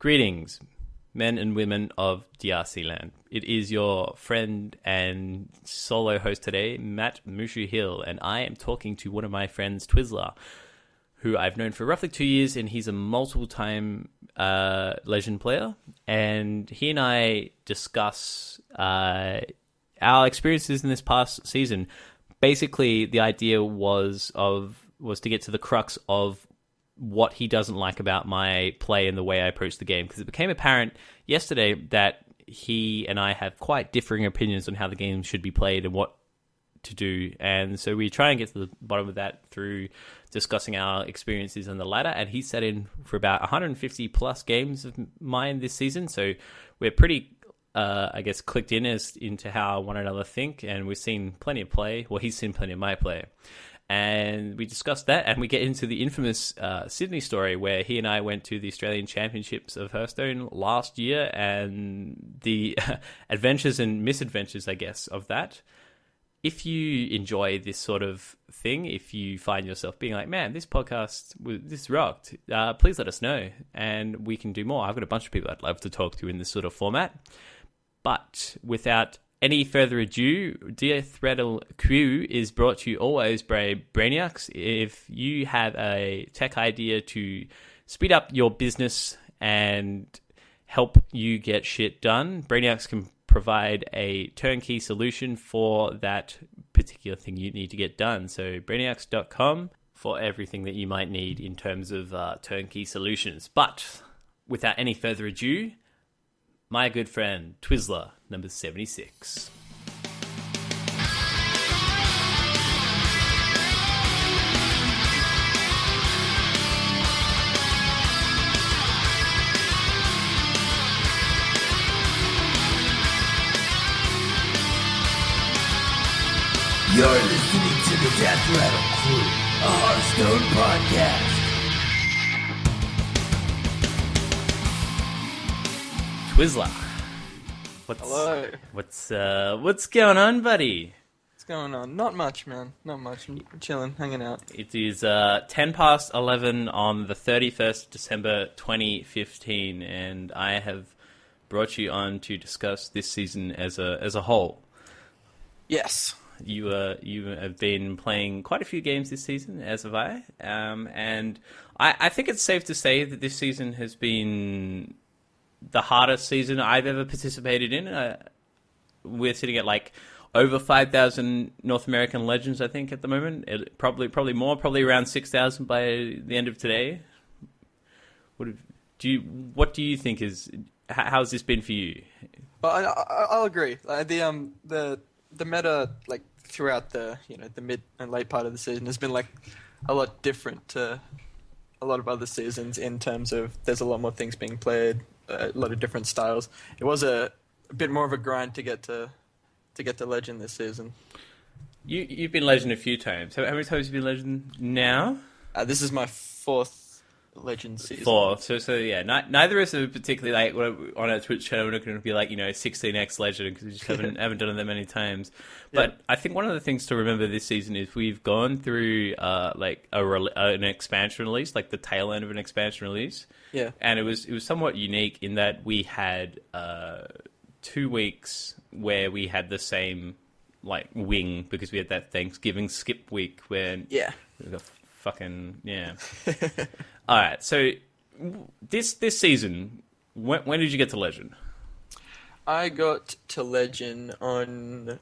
Greetings, men and women of DRC land. It is your friend and solo host today, Matt Mushu Hill, and I am talking to one of my friends, Twizzler, who I've known for roughly 2 years, and he's a multiple-time Legend player. And he and I discuss our experiences in this past season. Basically, the idea was to get to the crux of what he doesn't like about my play and the way I approach the game, because it became apparent yesterday that he and I have quite differing opinions on how the game should be played and what to do. And so we try and get to the bottom of that through discussing our experiences on the ladder. And he sat in for about 150 plus games of mine this season, so we're pretty clicked in into how one another think, and we've seen plenty of play. Well, he's seen plenty of my play. And we discussed that, and we get into the infamous Sydney story where he and I went to the Australian Championships of Hearthstone last year, and the adventures and misadventures, I guess, of that. If you enjoy this sort of thing, if you find yourself being like, man, this podcast, this rocked, please let us know, and we can do more. I've got a bunch of people I'd love to talk to in this sort of format. But without any further ado, Deathrattle Q is brought to you always by Brainiacs. If you have a tech idea to speed up your business and help you get shit done, Brainiacs can provide a turnkey solution for that particular thing you need to get done. So brainiacs.com for everything that you might need in terms of turnkey solutions. But without any further ado, my good friend Twizzler, number 76. You're listening to the Deathrattle Crew, a Hearthstone podcast. Twizzler, Hello. What's going on, buddy? What's going on? Not much, man. Not much. I'm chilling, hanging out. It is 10 past 11 on the 31st of December 2015, and I have brought you on to discuss this season as a whole. Yes. You have been playing quite a few games this season, as have I, and I think it's safe to say that this season has been the hardest season I've ever participated in. We're sitting at like over 5,000 North American Legends, I think, at the moment. Probably more, probably around 6,000 by the end of today. What do you think how's this been for you? Well, I'll agree. The meta, like throughout the mid and late part of the season, has been like a lot different to a lot of other seasons in terms of there's a lot more things being played, a lot of different styles. It was a bit more of a grind to get to Legend this season. You've been Legend a few times. How many times have you been Legend now? This is my fourth Legend season. So yeah, neither of us are particularly like on our Twitch channel. We're not going to be like 16x Legend because we just haven't done it that many times. But I think one of the things to remember this season is we've gone through an expansion release, like the tail end of an expansion release. Yeah, and it was somewhat unique in that we had 2 weeks where we had the same like wing because we had that Thanksgiving skip week where All right, so this season, when did you get to Legend? I got to Legend on the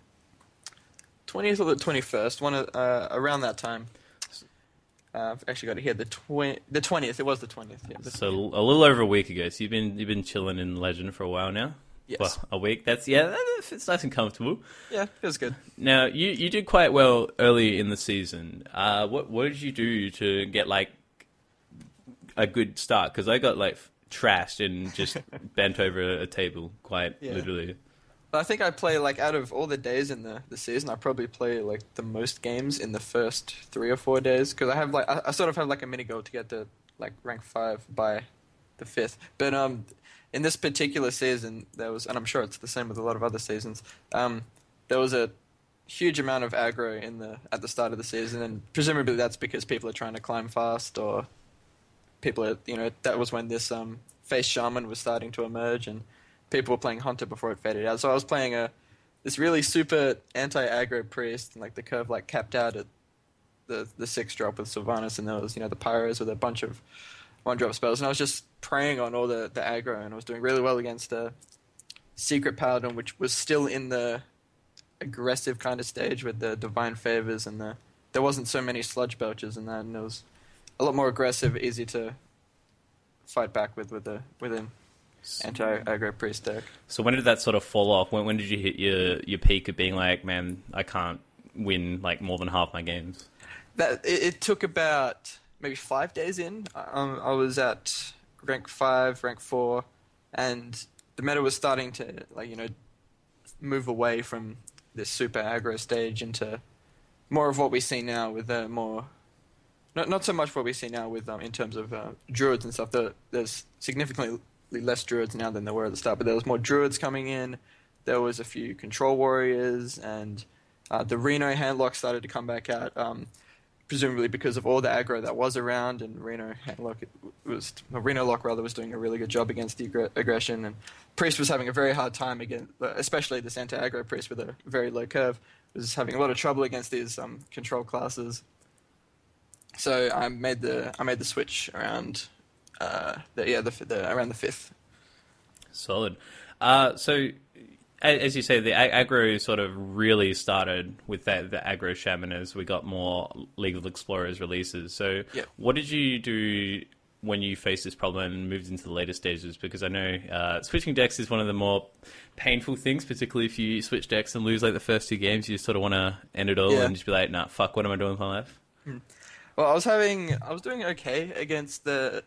20th or the 21st, around that time. I've actually got it here, the 20th. It was the 20th. Yeah, so a little over a week ago. So you've been chilling in Legend for a while now. Yes. Well, a week. It's nice and comfortable. Yeah, it was good. Now you did quite well early in the season. What did you do to get like a good start? Because I got like trashed and just bent over a table quite literally. I think I play like out of all the days in the season, I probably play like the most games in the first 3 or 4 days because I have like I sort of have like a mini goal to get to like rank 5 by the 5th. But in this particular season, there was, and I'm sure it's the same with a lot of other seasons, there was a huge amount of aggro at the start of the season, and presumably that's because people are trying to climb fast, or people are, that was when this face shaman was starting to emerge, and people were playing hunter before it faded out. So I was playing this really super anti-aggro priest, and like the curve like capped out at the 6-drop with Sylvanas, and there was the pyros with a bunch of 1-drop spells, and I was just preying on all the aggro, and I was doing really well against a secret paladin, which was still in the aggressive kind of stage with the divine favors, and there wasn't so many sludge belches and that, and it was a lot more aggressive, easy to fight back with an anti-aggro priest deck. So when did that sort of fall off? When did you hit your peak of being like, man, I can't win like more than half my games? It took about maybe 5 days in. I was at rank 5, rank 4, and the meta was starting to move away from this super aggro stage into more of what we see now with not so much what we see now with in terms of druids and stuff. There's significantly less druids now than there were at the start, but there was more druids coming in. There was a few control warriors, and the Reno handlock started to come back out, presumably because of all the aggro that was around. And Reno lock was doing a really good job against the aggression, and Priest was having a very hard time against, especially this anti-aggro Priest with a very low curve, was having a lot of trouble against these control classes. So I made the switch around around the 5th. Solid. So as you say, the aggro sort of really started with the aggro shaman as we got more League of Explorers releases. So What did you do when you faced this problem and moved into the later stages? Because I know switching decks is one of the more painful things, particularly if you switch decks and lose like the first 2 games. You sort of want to end it all and just be like, nah, fuck, what am I doing with my life? Well, I was doing okay against the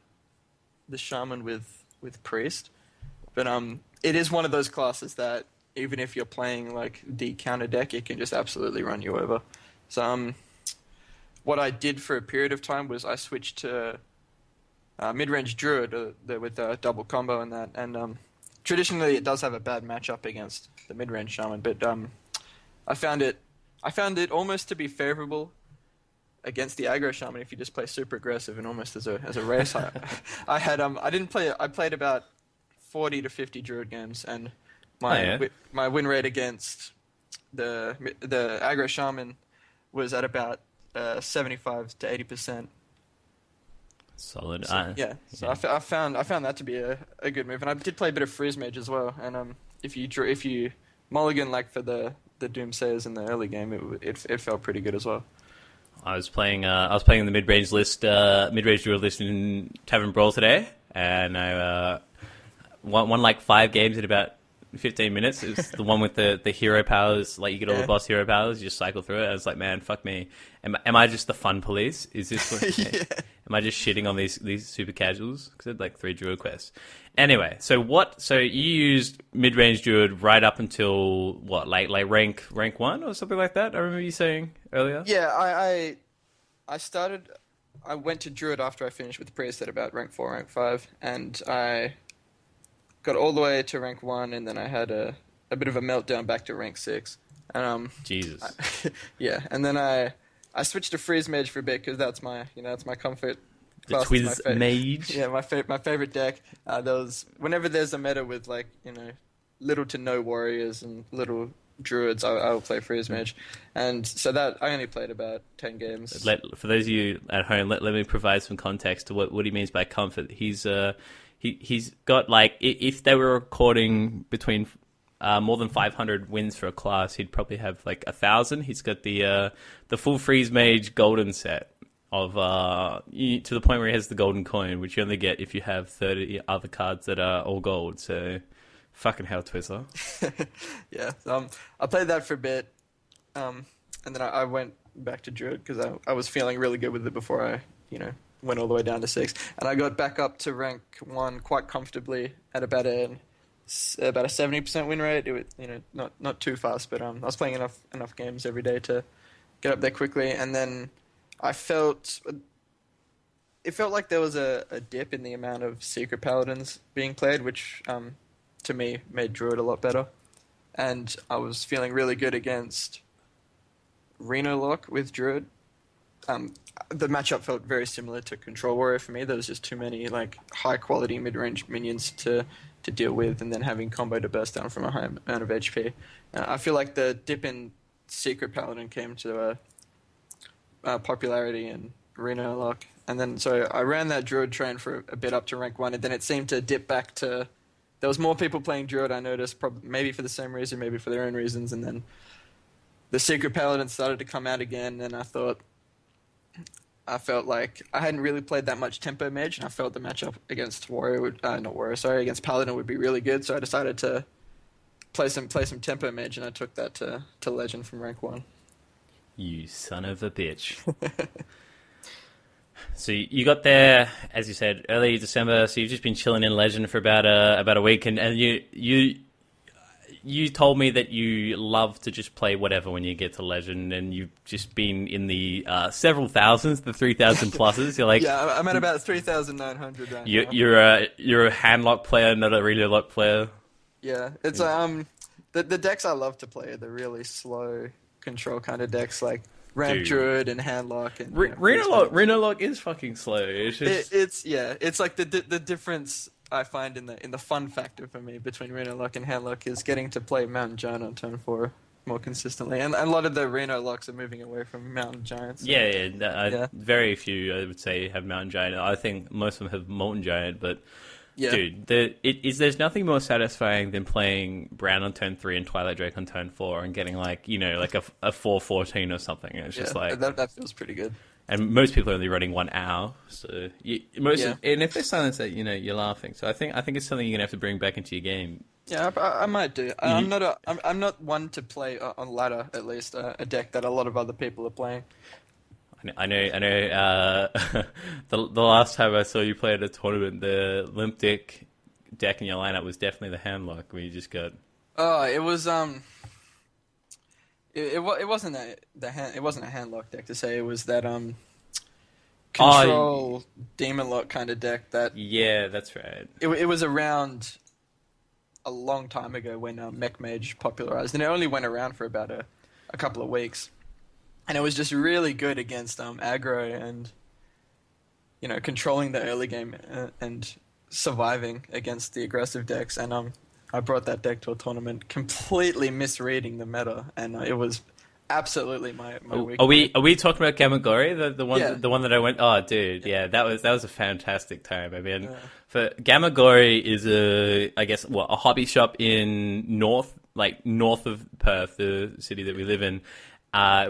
shaman with Priest, but it is one of those classes that even if you're playing like the counter deck, it can just absolutely run you over. So what I did for a period of time was I switched to mid-range druid with a double combo and that, and traditionally it does have a bad matchup against the mid-range shaman, but I found it almost to be favorable against the aggro shaman if you just play super aggressive, and almost as a race. I played about 40 to 50 druid games, and my win rate against the aggro shaman was at about 75 to 80%. Solid. So I found that to be a good move, and I did play a bit of Frizz Mage as well. And if you mulligan like for the Doomsayers in the early game, it felt pretty good as well. I was playing the mid-range druid list in Tavern Brawl today, and I won like 5 games in about 15 minutes. It was the one with the hero powers, like you get all the boss hero powers, you just cycle through it. I was like, man, fuck me. Am I just the fun police? Is this what, am I just shitting on these super casuals? Because I had like 3 druid quests. Anyway, so you used mid-range druid right up until what, like rank 1 or something like that? I remember you saying earlier. Yeah, I went to druid after I finished with the priest at about rank 4, rank 5, and I got all the way to rank 1, and then I had a bit of a meltdown back to rank 6. And Jesus. And then I switched to Freeze Mage for a bit because that's my comfort. The Twizz Mage. Yeah, my favorite deck. Whenever there's a meta with little to no warriors and little druids, I will play Freeze Mage, and so that I only played about 10 games. For those of you at home, let me provide some context to what he means by comfort. He's got like, if they were recording between more than 500 wins for a class, he'd probably have like 1,000. He's got the full Freeze Mage golden set of to the point where he has the golden coin, which you only get if you have 30 other cards that are all gold. So fucking hell, Twizzler. Yeah, I played that for a bit, and then I went back to druid because I was feeling really good with it before I went all the way down to 6, and I got back up to rank 1 quite comfortably at about a 70% win rate. It was not too fast, but I was playing enough games every day to get up there quickly, and then it felt like there was a dip in the amount of secret paladins being played, which to me made druid a lot better, and I was feeling really good against Reno lock with druid. the matchup felt very similar to Control Warrior for me. There was just too many like high quality mid range minions to deal with, and then having combo to burst down from a high amount of HP. I feel like the dip in Secret Paladin came to popularity in Arena Lock, and then so I ran that Druid train for a bit up to rank 1, and then it seemed to dip back to. There was more people playing Druid, I noticed, maybe for the same reason, maybe for their own reasons, and then the Secret Paladin started to come out again, and I felt like I hadn't really played that much Tempo Mage, and I felt the matchup against against Paladin would be really good, so I decided to play some Tempo Mage, and I took that to Legend from rank 1. You son of a bitch. So you got there, as you said, early December. So you've just been chilling in Legend for about a week, and you told me that you love to just play whatever when you get to Legend, and you've just been in the several thousands, the 3,000 pluses. You're like, yeah, I'm at about 3,900 right now. You're a hand lock player, not a relay lock player. Yeah, it's the decks I love to play are the really slow control kind of decks like Ramp Druid and Handlock and Reno Lock is fucking slow. It's just... it's like the difference I find in the fun factor for me between Reno Lock and Handlock is getting to play Mountain Giant on turn 4 more consistently, and a lot of the Reno Locks are moving away from Mountain Giants. Yeah. Very few I would say have Mountain Giant. I think most of them have Molten Giant, but. Yeah. Dude, there's nothing more satisfying than playing Brown on turn 3 and Twilight Drake on turn 4 and getting like a 4/14 or something. It's just like that feels pretty good. And most people are only running 1 hour, so and if they silence that, you're laughing. So I think it's something you're gonna have to bring back into your game. Yeah, I might do. I'm not one to play on ladder, at least a deck that a lot of other people are playing. I know. The last time I saw you play at a tournament, the limp deck in your lineup was definitely the Handlock, where you just got. Oh, it was it wasn't it wasn't a Handlock deck to say. It was that control demon lock kind of deck that. Yeah, that's right. It was around a long time ago when Mech Mage popularized, and it only went around for about a couple of weeks. And it was just really good against aggro and, controlling the early game and surviving against the aggressive decks. And I brought that deck to a tournament, completely misreading the meta, and it was absolutely my weakness. Are we talking about Gamagori, the one that I went? Oh, dude, yeah, that was a fantastic time. I mean, for Gamagori is a hobby shop in north of Perth, the city that we live in.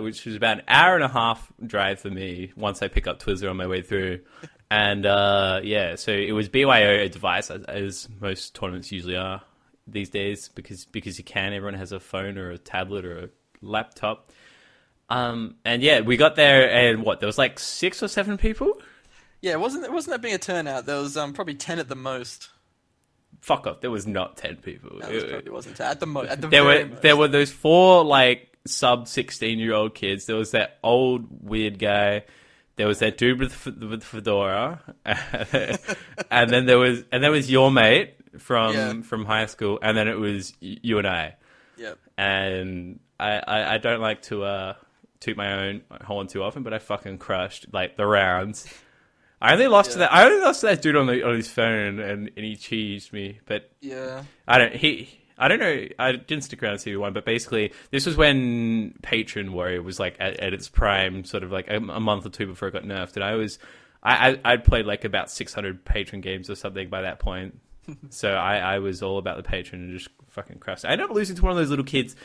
Which was about an hour and a half drive for me once I pick up Twizzler on my way through. And so it was BYO device, as most tournaments usually are these days, because you can. Everyone has a phone or a tablet or a laptop. We got there, and there was like 6 or 7 people? Yeah, wasn't that being a turnout? There was probably 10 at the most. Fuck off, there was not 10 people. No, it probably wasn't 10. At the most. There were those 4, sub 16-year-old kids. There was that old weird guy. There was that dude with fedora, and then there was your mate from high school, and then it was you and I. Yep. And I don't like to toot my own horn too often, but I fucking crushed the rounds. I only lost to that dude on his phone, and he cheesed me. But I don't know. I didn't stick around to see who won, but basically, this was when Patron Warrior was at its prime, sort of a month or two before it got nerfed, and I'd played about 600 Patron games or something by that point, so I was all about the Patron and just fucking crushed. I ended up losing to one of those little kids.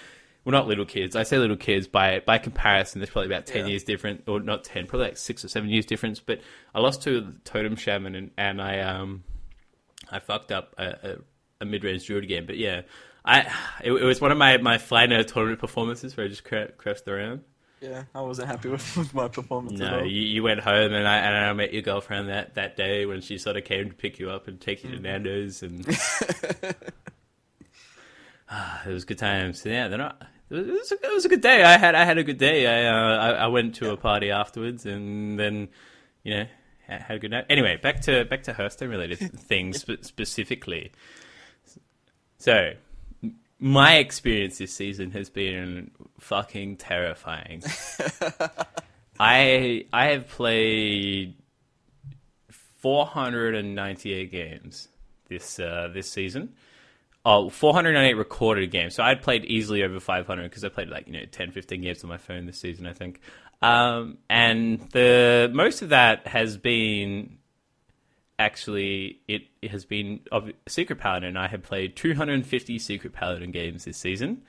Well, not little kids. I say little kids by comparison. There's probably about 10 years different, or not 10, probably 6 or 7 years difference. But I lost to the Totem Shaman, and I fucked up a mid-range Druid game. But yeah, it was one of my Flyner tournament performances where I just crashed around. Yeah, I wasn't happy with my performance at all. You went home, and I met your girlfriend that day when she sort of came to pick you up and take you to Nando's, and it was good times. Yeah, it was a good day. I had a good day. I went to a party afterwards, and then had a good night. Anyway, back to Hearthstone related things specifically. So, my experience this season has been fucking terrifying. I have played 498 games this season. Oh, 498 recorded games. So I'd played easily over 500 because I played 10, 15 games on my phone this season, I think. And the most of that has been actually it has been of Secret Paladin. I have played 250 Secret Paladin games this season.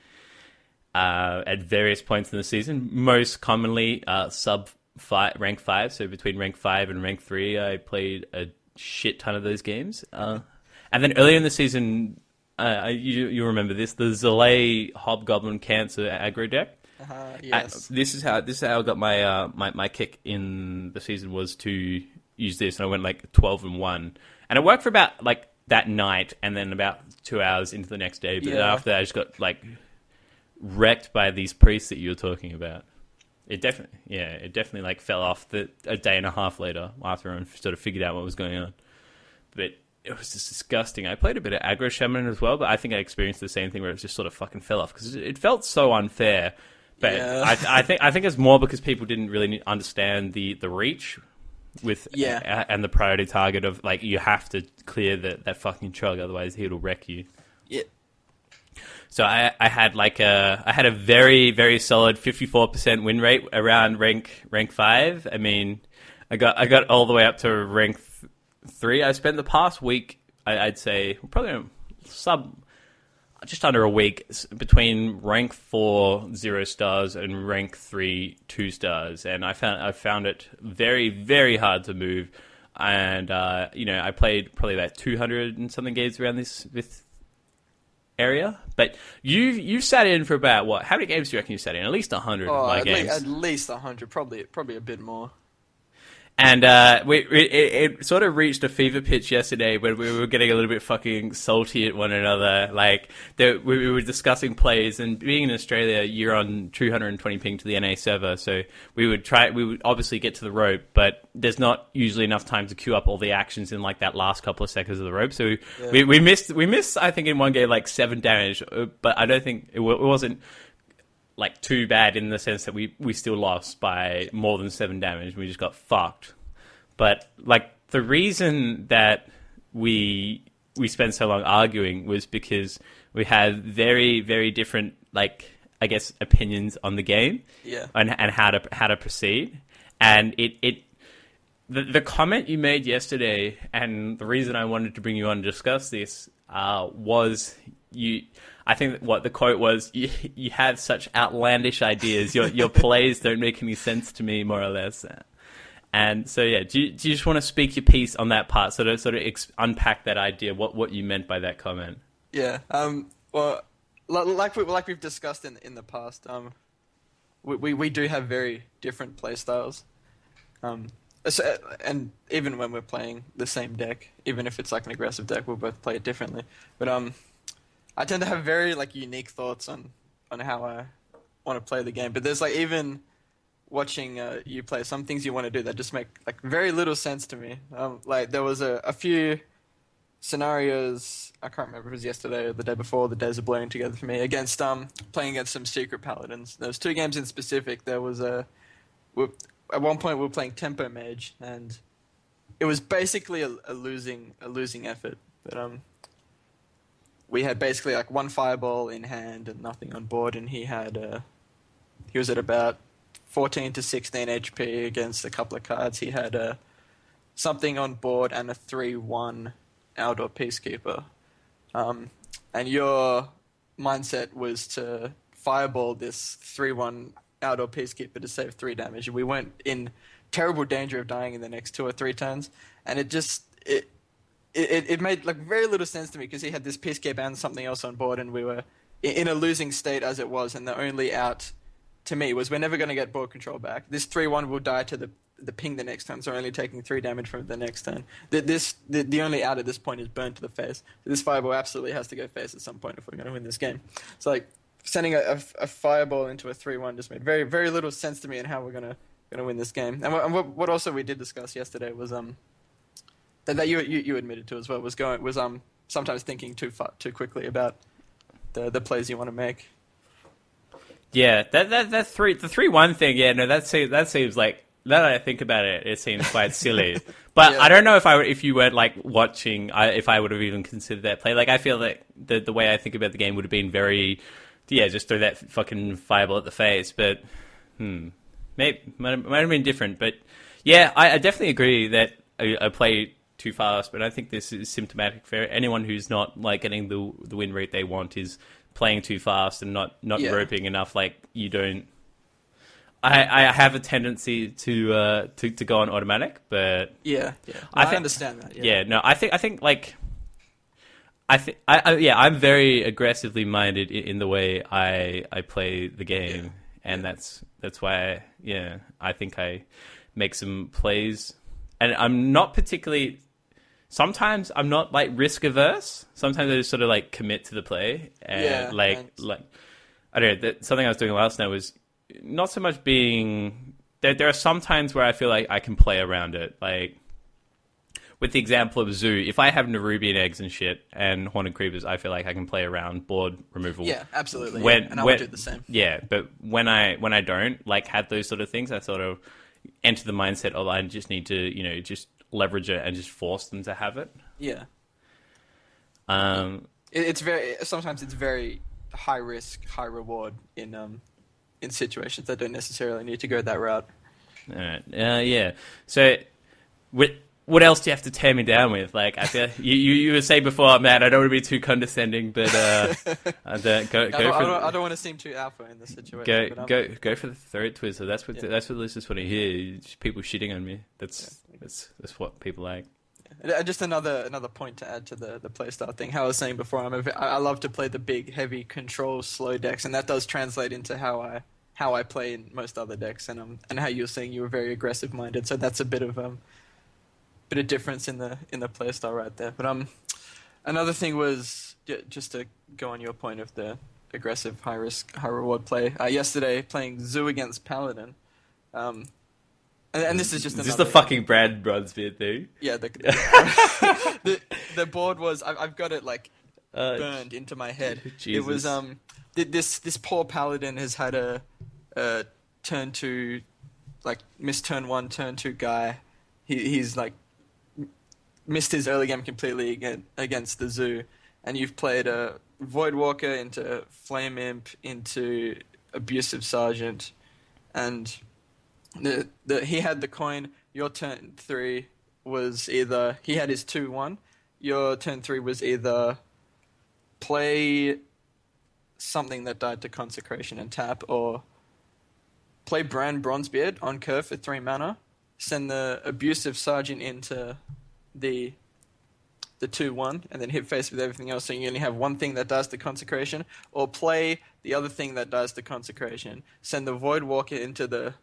At various points in the season, most commonly rank 5. So between rank 5 and rank 3, I played a shit ton of those games. And then earlier in the season, you remember this, the Zalay Hobgoblin Cancer aggro deck. Yes. This is how I got my kick in the season, was to use this, and I went 12-1, and it worked for about that night, and then about 2 hours into the next day. But after that, I just got wrecked by these priests that you were talking about. It definitely fell off a day and a half later after I sort of figured out what was going on. But it was just disgusting. I played a bit of aggro shaman as well, but I think I experienced the same thing where it just sort of fucking fell off because it felt so unfair. But I think it's more because people didn't really understand the reach with and the priority target of you have to clear that fucking chug, otherwise he'll wreck you. Yeah. So I had a very, very solid 54% win rate around rank 5. I mean, I got all the way up to rank 3. I spent the past week, I'd say probably just under a week between rank 4 0 stars and rank 3 2 stars, and I found it very, very hard to move. And I played probably about 200 and something games around this area. But you sat in for about what? How many games do you reckon you sat in? At least 100 of my games. At least 100, probably a bit more. And it sort of reached a fever pitch yesterday when we were getting a little bit fucking salty at one another. We were discussing plays, and being in Australia, you're on 220 ping to the NA server, so we would obviously get to the rope, but there's not usually enough time to queue up all the actions in that last couple of seconds of the rope. So we missed I think in one game 7 damage, but I don't think it wasn't too bad in the sense that we still lost by more than 7 damage. We just got fucked. But the reason that we spent so long arguing was because we had very, very different I guess opinions on the game. Yeah. And how to proceed. And the comment you made yesterday, and the reason I wanted to bring you on to discuss this was I think what the quote was, you have such outlandish ideas. Your plays don't make any sense to me, more or less. And so, do you just want to speak your piece on that part, sort of unpack that idea, what you meant by that comment? Yeah. Well, like we've discussed in the past, we do have very different play styles. And even when we're playing the same deck, even if it's an aggressive deck, we'll both play it differently. But I tend to have very unique thoughts on how I want to play the game. But there's even watching you play, some things you want to do that just make very little sense to me. There was a few scenarios, I can't remember if it was yesterday or the day before, the days are blurring together for me, against playing against some Secret Paladins. There was 2 games in specific. There was at one point we were playing Tempo Mage, and it was basically a losing effort. But we had basically 1 fireball in hand and nothing on board, and he was at about 14 to 16 HP against a couple of cards. He had something on board and a 3/1 outdoor peacekeeper. And your mindset was to fireball this 3/1 outdoor peacekeeper to save 3 damage. We weren't in terrible danger of dying in the next 2 or 3 turns, and it made very little sense to me because he had this peacekeeper and something else on board, and we were in a losing state as it was, and the only out to me was we're never going to get board control back. This 3/1 will die to the ping the next turn, so we're only taking 3 damage from the next turn. The only out at this point is burn to the face. So this fireball absolutely has to go face at some point if we're going to win this game. So sending a fireball into a 3/1 just made very, very little sense to me in how we're going to win this game. And what also we did discuss yesterday was that you admitted to as well was sometimes thinking too quickly about the plays you want to make. Yeah, that 3-1 thing. Yeah, no, that seems like, now that I think about it, it seems quite silly. But Yeah. I don't know if you weren't like watching, if I would have even considered that play. Like, I feel like the way I think about the game would have been very, just throw that fucking fireball at the face. But maybe might have been different. But yeah, I definitely agree that I play too fast. But I think this is symptomatic for anyone who's not like getting the win rate they want, is playing too fast and not roping enough. Like, you don't. I have a tendency to go on automatic, but Yeah. No, I understand that. Yeah. no, I think like I'm very aggressively minded in the way I play the game, and that's why I think I make some plays, and I'm not particularly. Sometimes I'm not like risk averse. Sometimes I just sort of like commit to the play, and like I don't know. Something I was doing last night was not so much being. There are some times where I feel like I can play around it, like with the example of Zoo. If I have Nerubian eggs and shit and Haunted Creepers, I feel like I can play around board removal. Yeah, absolutely. And I would do the same. Yeah, but when I don't like have those sort of things, I sort of enter the mindset of I just need to just leverage it and just force them to have it. Yeah. It's Sometimes it's very high risk, high reward in situations that don't necessarily need to go that route. All right. Yeah. So, what else do you have to tear me down with? Like, I feel you were saying before, man, I don't want to be too condescending, but I don't want to seem too alpha in this situation. Go for the throat Twizzler. That's what listeners want to hear. Just people shitting on me. That's what people like. And just another point to add to the playstyle thing. How I was saying before, I love to play the big, heavy, control, slow decks, and that does translate into how I play in most other decks. And how you were saying you were very aggressive minded, so that's a bit of difference in the playstyle right there. But another thing was just to go on your point of the aggressive, high risk, high reward play. Yesterday, playing Zoo against Paladin. And this is just Is this the fucking Brad Brunsbeard thing? Yeah, the board was I've got it like burned into my head. Jesus. It was this poor Paladin has had a turn 2, like missed turn 1, turn 2 guy. He's like missed his early game completely against the Zoo, and you've played a Voidwalker into Flame Imp into Abusive Sergeant, and he had the coin. Your turn 3 was either he had his 2-1. Your turn 3 was either play something that died to Consecration and tap, or play Brand Bronzebeard on curve for 3 mana, send the Abusive Sergeant into the 2-1, and then hit face with everything else, so you only have one thing that dies to Consecration, or play the other thing that dies to Consecration, send the Voidwalker into the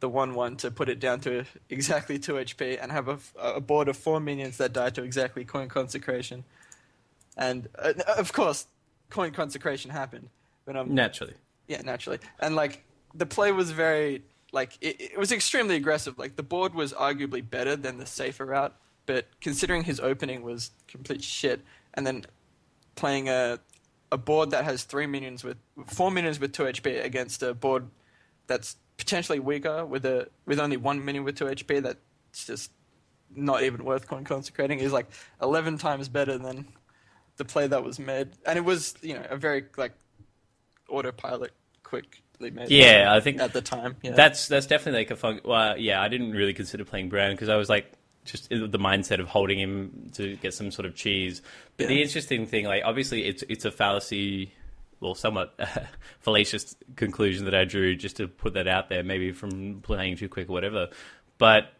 1-1 to put it down to exactly 2 HP, and have a board of 4 minions that die to exactly Coin Consecration. And of course, Coin Consecration happened. But, naturally. Yeah, naturally. And like the play was very like it was extremely aggressive. Like the board was arguably better than the safer route, but considering his opening was complete shit, and then playing a board that has 4 minions with 2 HP against a board that's potentially weaker with only 1 minion with 2 HP, that's just not even worth Coin Consecrating, is like 11 times better than the play that was made. And it was, a very like autopilot quickly made. Yeah, I think at the time. Yeah. That's definitely like a fun. Well, yeah, I didn't really consider playing Brown because I was like just in the mindset of holding him to get some sort of cheese. But the interesting thing, like obviously it's a fallacy. Well, somewhat fallacious conclusion that I drew, just to put that out there, maybe from playing too quick or whatever. But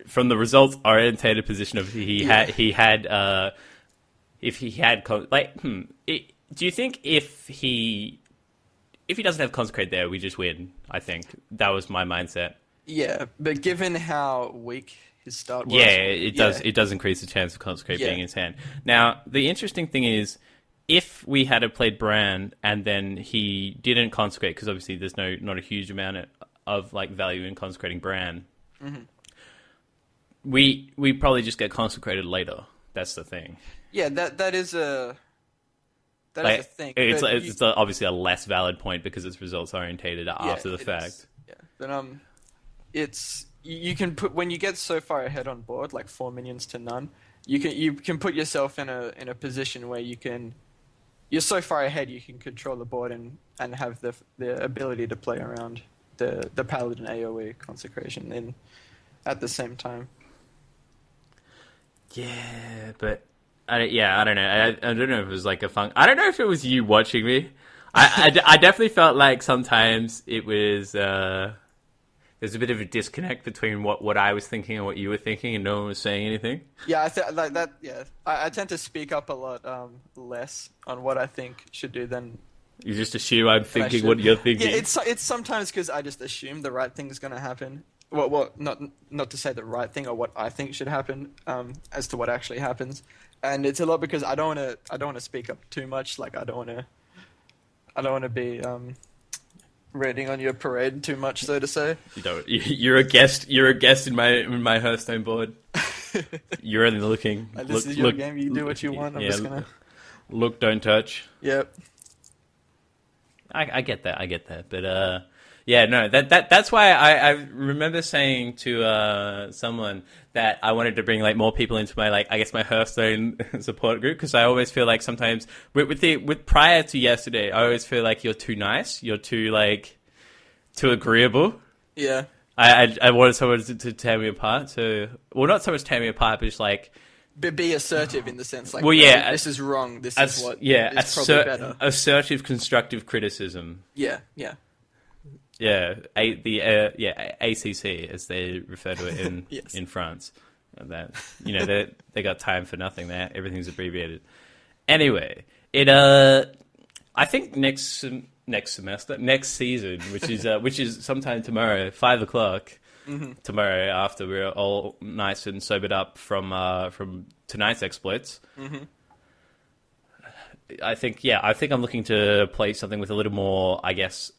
from the results-orientated position of do you think if he doesn't have Consecrate there, we just win? I think that was my mindset. Yeah, but given how weak his start was, it does increase the chance of Consecrate being in his hand. Now, the interesting thing is, if we had played Brand and then he didn't Consecrate, because obviously there's not a huge amount of like value in consecrating Brand, we probably just get consecrated later. That's the thing. Yeah, that is That like, is a thing. It's obviously a less valid point because it's results orientated after the fact. Is. Yeah, but it's you can put when you get so far ahead on board, like 4 minions to none, you can put yourself in a position where you're so far ahead you can control the board and have the ability to play around the paladin AoE consecration at the same time. Yeah, but I don't know. I don't know if it was like a fun. I don't know if it was you watching me. I definitely felt like sometimes it was. There's a bit of a disconnect between what I was thinking and what you were thinking, and no one was saying anything. Yeah, like that. Yeah, I tend to speak up a lot less on what I think should do than. You just assume I'm thinking what you're thinking. Yeah, it's sometimes because I just assume the right thing's going to happen. Well, not to say the right thing or what I think should happen, as to what actually happens, and it's a lot because I don't want to speak up too much. Like I don't want to be raiding on your parade too much, so to say. You don't. You're a guest. You're a guest in my Hearthstone board. You're only looking. This is your game. You do what you want. I'm just gonna look, don't touch. Yep. I get that, but yeah, no, that's why I remember saying to someone that I wanted to bring like more people into my I guess my Hearthstone support group, because I always feel like sometimes with prior to yesterday, I always feel like you're too nice, you're too too agreeable. Yeah. I wanted someone to tear me apart. So, well, not so much tear me apart, but just be assertive in the sense well, yeah, this is wrong. This is what is probably better. Assertive, constructive criticism. Yeah. Yeah, ACC as they refer to it yes. in France. That they got time for nothing there. Everything's abbreviated. Anyway, I think next season, which is sometime tomorrow, 5:00. Mm-hmm. Tomorrow, after we're all nice and sobered up from tonight's exploits. Mm-hmm. I think I'm looking to play something with a little more, I guess,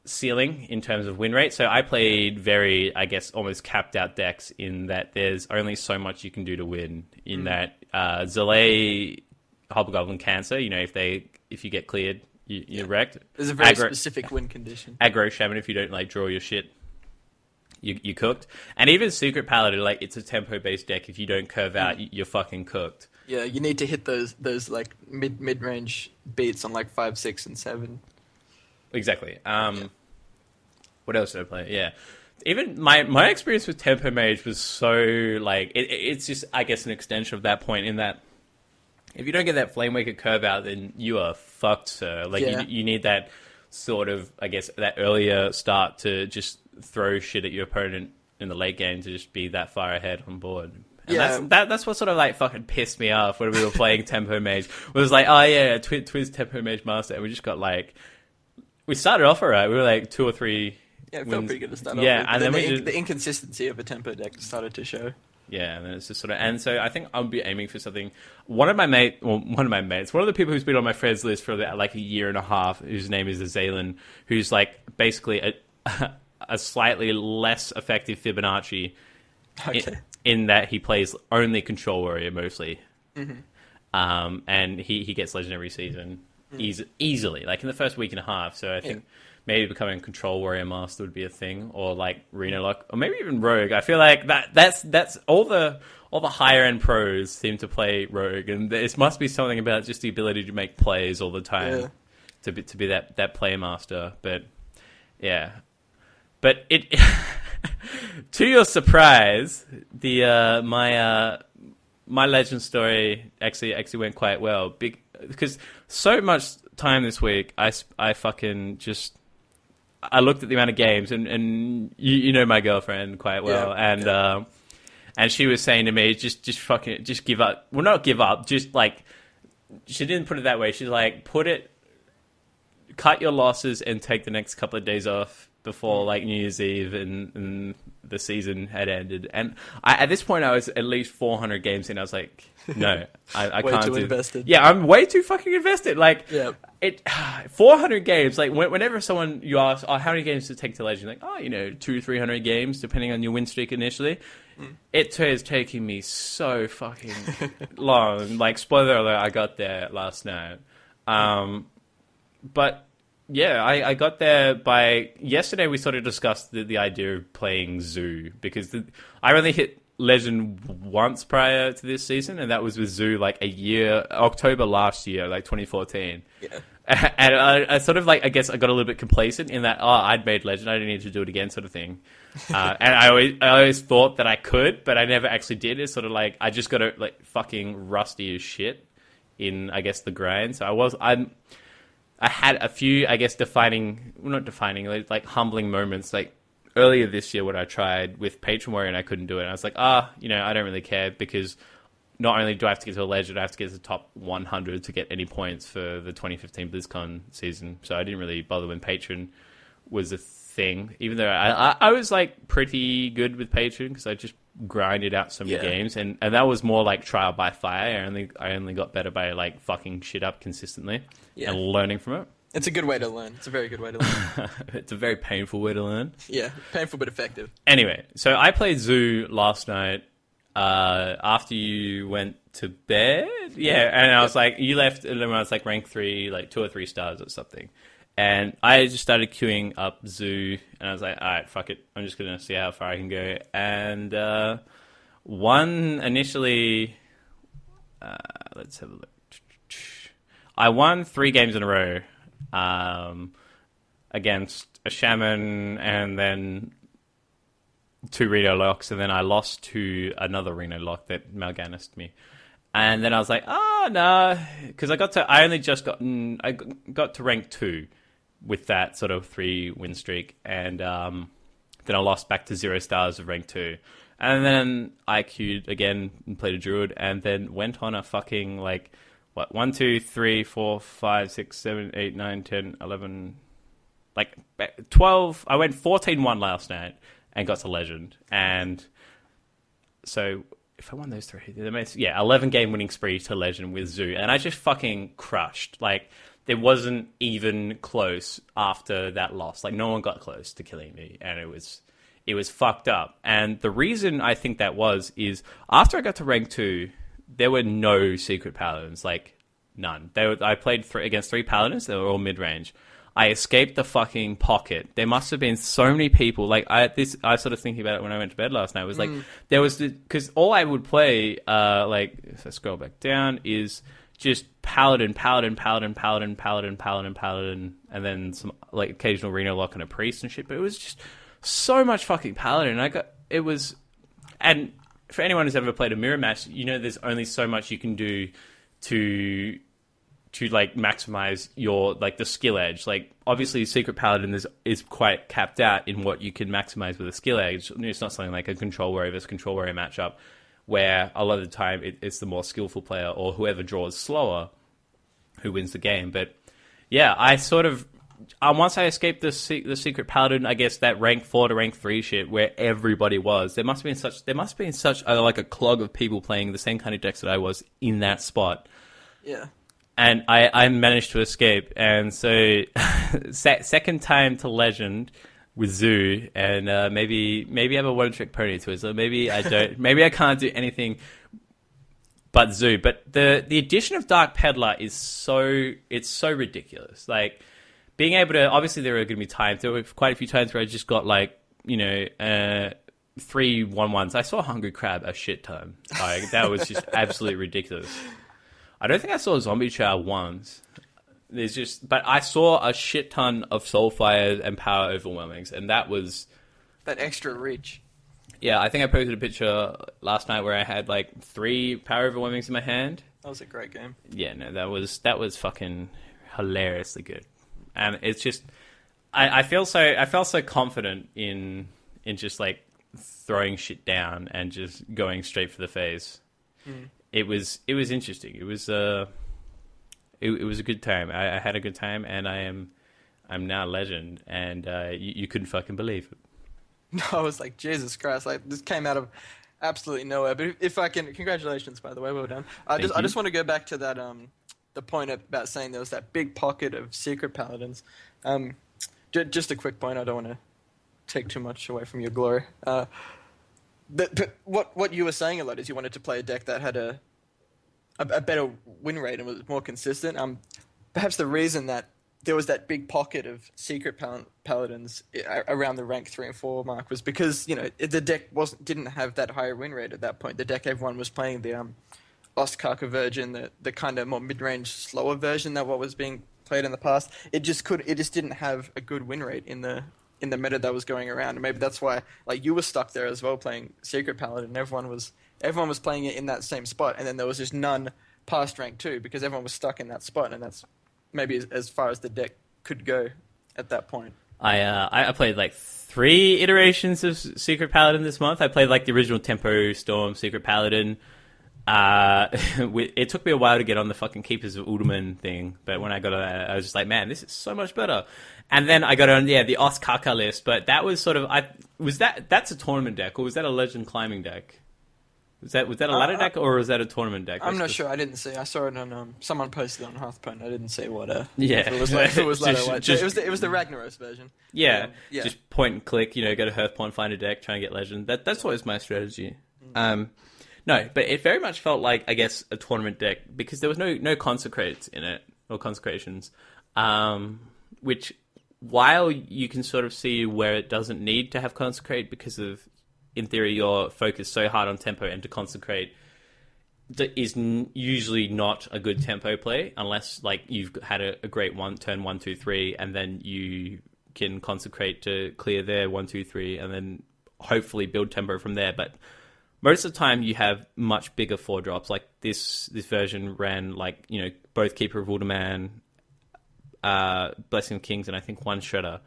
ceiling in terms of win rate. So I played very, I guess, almost capped out decks in that there's only so much you can do to win. In that Zalay, Hobgoblin, Cancer, if you get cleared, you're wrecked. There's a very specific win condition. Aggro Shaman, if you don't draw your shit, you cooked. And even Secret Paladin, it's a tempo based deck. If you don't curve out, you're fucking cooked. Yeah, you need to hit those mid range beats on 5, 6, and 7. Exactly. What else did I play? Yeah, even my experience with Tempo Mage was so it's just, I guess, an extension of that point in that if you don't get that Flamewaker curve out, then you are fucked, sir. You need that sort of, I guess, that earlier start to just throw shit at your opponent in the late game to just be that far ahead on board. And that's what sort of fucking pissed me off when we were playing Tempo Mage. It was Twizz Tempo Mage Master, and we just got we started off alright. We were 2 or 3. Yeah, it felt pretty good to start off. Yeah, and then the inconsistency of a tempo deck started to show. Yeah, and then it's just and so I think I'll be aiming for something. One of my mates, one of the people who's been on my friends list for a year and a half, whose name is Azalen, who's basically a slightly less effective Fibonacci. Okay. In that he plays only Control Warrior mostly. Mm-hmm. And he gets Legendary season easily, in the first week and a half. So I think maybe becoming a Control Warrior Master would be a thing, or Reno Lock, or maybe even Rogue. I feel like that's all the higher end pros seem to play Rogue, and it must be something about just the ability to make plays all the time to be that play master. But yeah, but it. To your surprise, the my legend story actually went quite well because so much time this week I fucking just I looked at the amount of games and you know my girlfriend quite well and she was saying to me just give up. Well, not give up, just she didn't put it that way. She's cut your losses and take the next couple of days off before New Year's Eve and the season had ended. And at this point I was at least 400 games in. I was like, no, I way can't too do invested. Yeah, I'm way too fucking invested. 400 games. Whenever someone you ask, how many games does it take to legend? 200-300 games depending on your win streak initially. It is taking me so fucking long. Spoiler alert, I got there last night. But yeah, I got there by yesterday. We sort of discussed the idea of playing Zoo because I only hit Legend once prior to this season, and that was with Zoo like October last year, like 2014. Yeah. And I sort of like, I guess I got a little bit complacent in that, I'd made Legend, I didn't need to do it again sort of thing. And I always thought that I could, but I never actually did. It's sort of like, I just got to like fucking rusty as shit in, I guess, the grind. So I had a few, I guess, like humbling moments, like earlier this year when I tried with Patron Warrior and I couldn't do it. And I was like, I don't really care because not only do I have to get to a Legend, I have to get to the top 100 to get any points for the 2015 BlizzCon season. So I didn't really bother when Patron was a thing, even though I was like pretty good with Patron because I just grinded out so many games, and that was more like trial by fire. I only got better by like fucking shit up consistently and learning from it. It's a good way to learn. It's a very good way to learn. It's a very painful way to learn. Yeah, painful but effective. Anyway, so I played Zoo last night after you went to bed. Yeah, and I was like, you left, and then I was like rank 3, like 2 or 3 stars or something. And I just started queuing up Zoo, and I was like, all right, fuck it. I'm just going to see how far I can go. And won initially... let's have a look. I won 3 games in a row against a Shaman and then 2 Reno locks, and then I lost to another Reno lock that Malganist me. And then I was like, no, because I got to rank 2 with that sort of 3 win streak, and then I lost back to 0 stars of rank 2. And then I queued again and played a Druid, and then went on a fucking, like, 1, 2, 3, 4, 5, 6, 7, 8, 9, 10, 11, like 12. I went 14-1 last night and got to Legend. And so if I won those 3, 11 game winning spree to Legend with Zoo. And I just fucking crushed. Like, there wasn't even close after that loss. Like, no one got close to killing me. And it was fucked up. And the reason I think that is after I got to rank 2, there were no secret paladins, like none. I played against 3 paladins. They were all mid-range. I escaped the fucking pocket. There must have been so many people. Like I sort of thinking about it when I went to bed last night. It was like there was because all I would play, like if I scroll back down, is just paladin, and then some like occasional Reno lock and a priest and shit. But it was just so much fucking paladin. And for anyone who's ever played a mirror match, you know there's only so much you can do to like maximize your like the skill edge. Like obviously Secret Paladin is quite capped out in what you can maximize with a skill edge. It's not something like a Control Warrior versus Control Warrior matchup where a lot of the time it's the more skillful player or whoever draws slower who wins the game. But yeah, I sort of once I escaped the Secret Paladin, I guess that rank 4 to rank 3 shit where everybody was, there must have been such like a clog of people playing the same kind of decks that I was in that spot. Yeah. And I managed to escape, and so second time to Legend with Zoo, and maybe I have a one-trick pony Twizzler. Maybe I don't. Maybe I can't do anything but Zoo. But the addition of Dark Peddler is so ridiculous. Like being able to, obviously there are going to be times. There were quite a few times where I just got like 3 1/1s. I saw Hungry Crab a shit ton. Like that was just absolutely ridiculous. I don't think I saw Zombie Chow once. But I saw a shit ton of Soulfires and Power Overwhelmings, and that was that extra reach. Yeah, I think I posted a picture last night where I had like 3 Power Overwhelmings in my hand. That was a great game. Yeah, no, that was fucking hilariously good, and it's just I felt so confident in just like throwing shit down and just going straight for the face. It was interesting. It was a good time. I had a good time, and I'm now Legend, and you couldn't fucking believe it. No, I was like, Jesus Christ! Like this came out of absolutely nowhere. But if I can, congratulations, by the way, well done. I just want to go back to that the point about saying there was that big pocket of secret paladins. Just a quick point. I don't want to take too much away from your glory. But what you were saying a lot is you wanted to play a deck that had a better win rate and was more consistent. perhaps the reason that there was that big pocket of secret paladins around the rank 3 and 4 mark was because the deck didn't have that higher win rate at that point. The deck everyone was playing, the Ostkaka version, the kind of more mid-range slower version than what was being played in the past. It just didn't have a good win rate in the meta that was going around, and maybe that's why you were stuck there as well playing secret paladin. Everyone was playing it in that same spot, and then there was just none past rank 2 because everyone was stuck in that spot, and that's maybe as far as the deck could go at that point. I played 3 iterations of Secret Paladin this month. I played the original Tempo Storm Secret Paladin. It took me a while to get on the fucking Keepers of Uldaman thing, but when I got on that, I was just like, man, this is so much better. And then I got on the Ostkaka list, but that was sort of that's a tournament deck, or was that a Legend climbing deck? Was that a ladder deck, or was that a tournament deck? I'm not sure. I didn't see. I saw it on someone posted it on Hearthstone. I didn't see what. Yeah, if it was ladder. It was the Ragnaros version. Yeah, just point and click. Go to Hearthpoint, find a deck, try and get Legend. That's always my strategy. No, but it very much felt like, I guess, a tournament deck because there was no consecrates in it, or consecrations, which, while you can sort of see where it doesn't need to have consecrate because of, in theory, you're focused so hard on tempo, and to consecrate is usually not a good tempo play unless you've had a great turn 1, 2, 3, and then you can consecrate to clear their 1, 2, 3, and then hopefully build tempo from there. But most of the time you have much bigger 4 drops. This version ran both Keeper of Uldaman, Blessing of Kings, and I think 1 Shredder.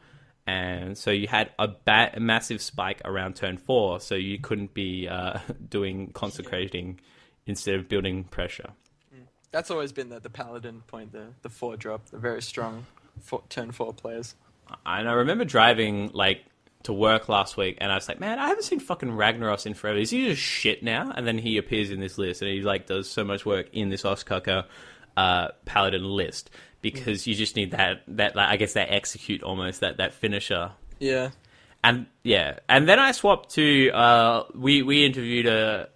And so you had a massive spike around turn 4, so you couldn't be doing consecrating instead of building pressure. That's always been the Paladin point, the 4 drop, the very strong turn 4 players. And I remember driving to work last week, and I was like, man, I haven't seen fucking Ragnaros in forever. Is he just shit now? And then he appears in this list, and he does so much work in this Ostkaka Paladin list. Because you just need that I guess that execute almost, that finisher. Yeah. And then I swapped to we interviewed a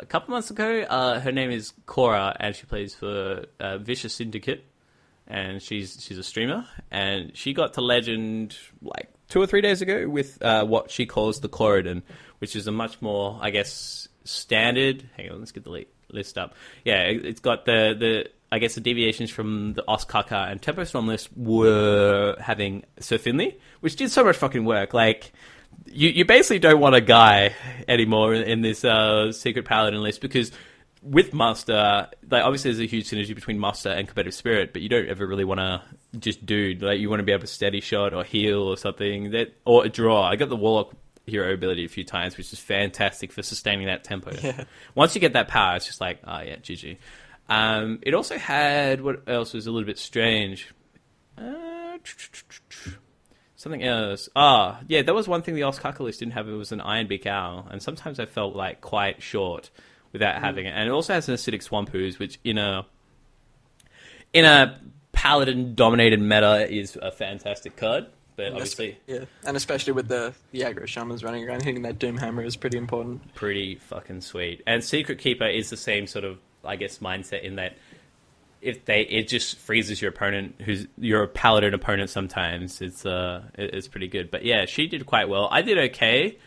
couple months ago. Her name is Cora, and she plays for Vicious Syndicate, and she's a streamer, and she got to Legend 2 or 3 days ago with what she calls the Corridon, which is a much more, I guess, standard. Hang on, let's get the list up. Yeah, it's got the I guess the deviations from the Ostkaka and Tempo Storm list were having Sir Finley, which did so much fucking work. You basically don't want a guy anymore in this Secret Paladin list, because with Muster, obviously there's a huge synergy between Muster and Competitive Spirit, but you don't ever really want to just do, you want to be able to steady shot or heal or something, or a draw. I got the Warlock hero ability a few times, which is fantastic for sustaining that tempo. Yeah. Once you get that power, it's just GG. It also had, what else was a little bit strange? Something else. Yeah, that was one thing the Ostkaka list didn't have. It was an Ironbeak Owl, and sometimes I felt quite short without having it. And it also has an Acidic Swampoos, which in a Paladin-dominated meta is a fantastic card. But obviously, and especially with the aggro shamans running around, hitting that Doom Hammer is pretty important. Pretty fucking sweet. And Secret Keeper is the same sort of, I guess, mindset in that it just freezes your opponent, who's your Paladin opponent. Sometimes it's pretty good. But yeah, she did quite well. I did okay,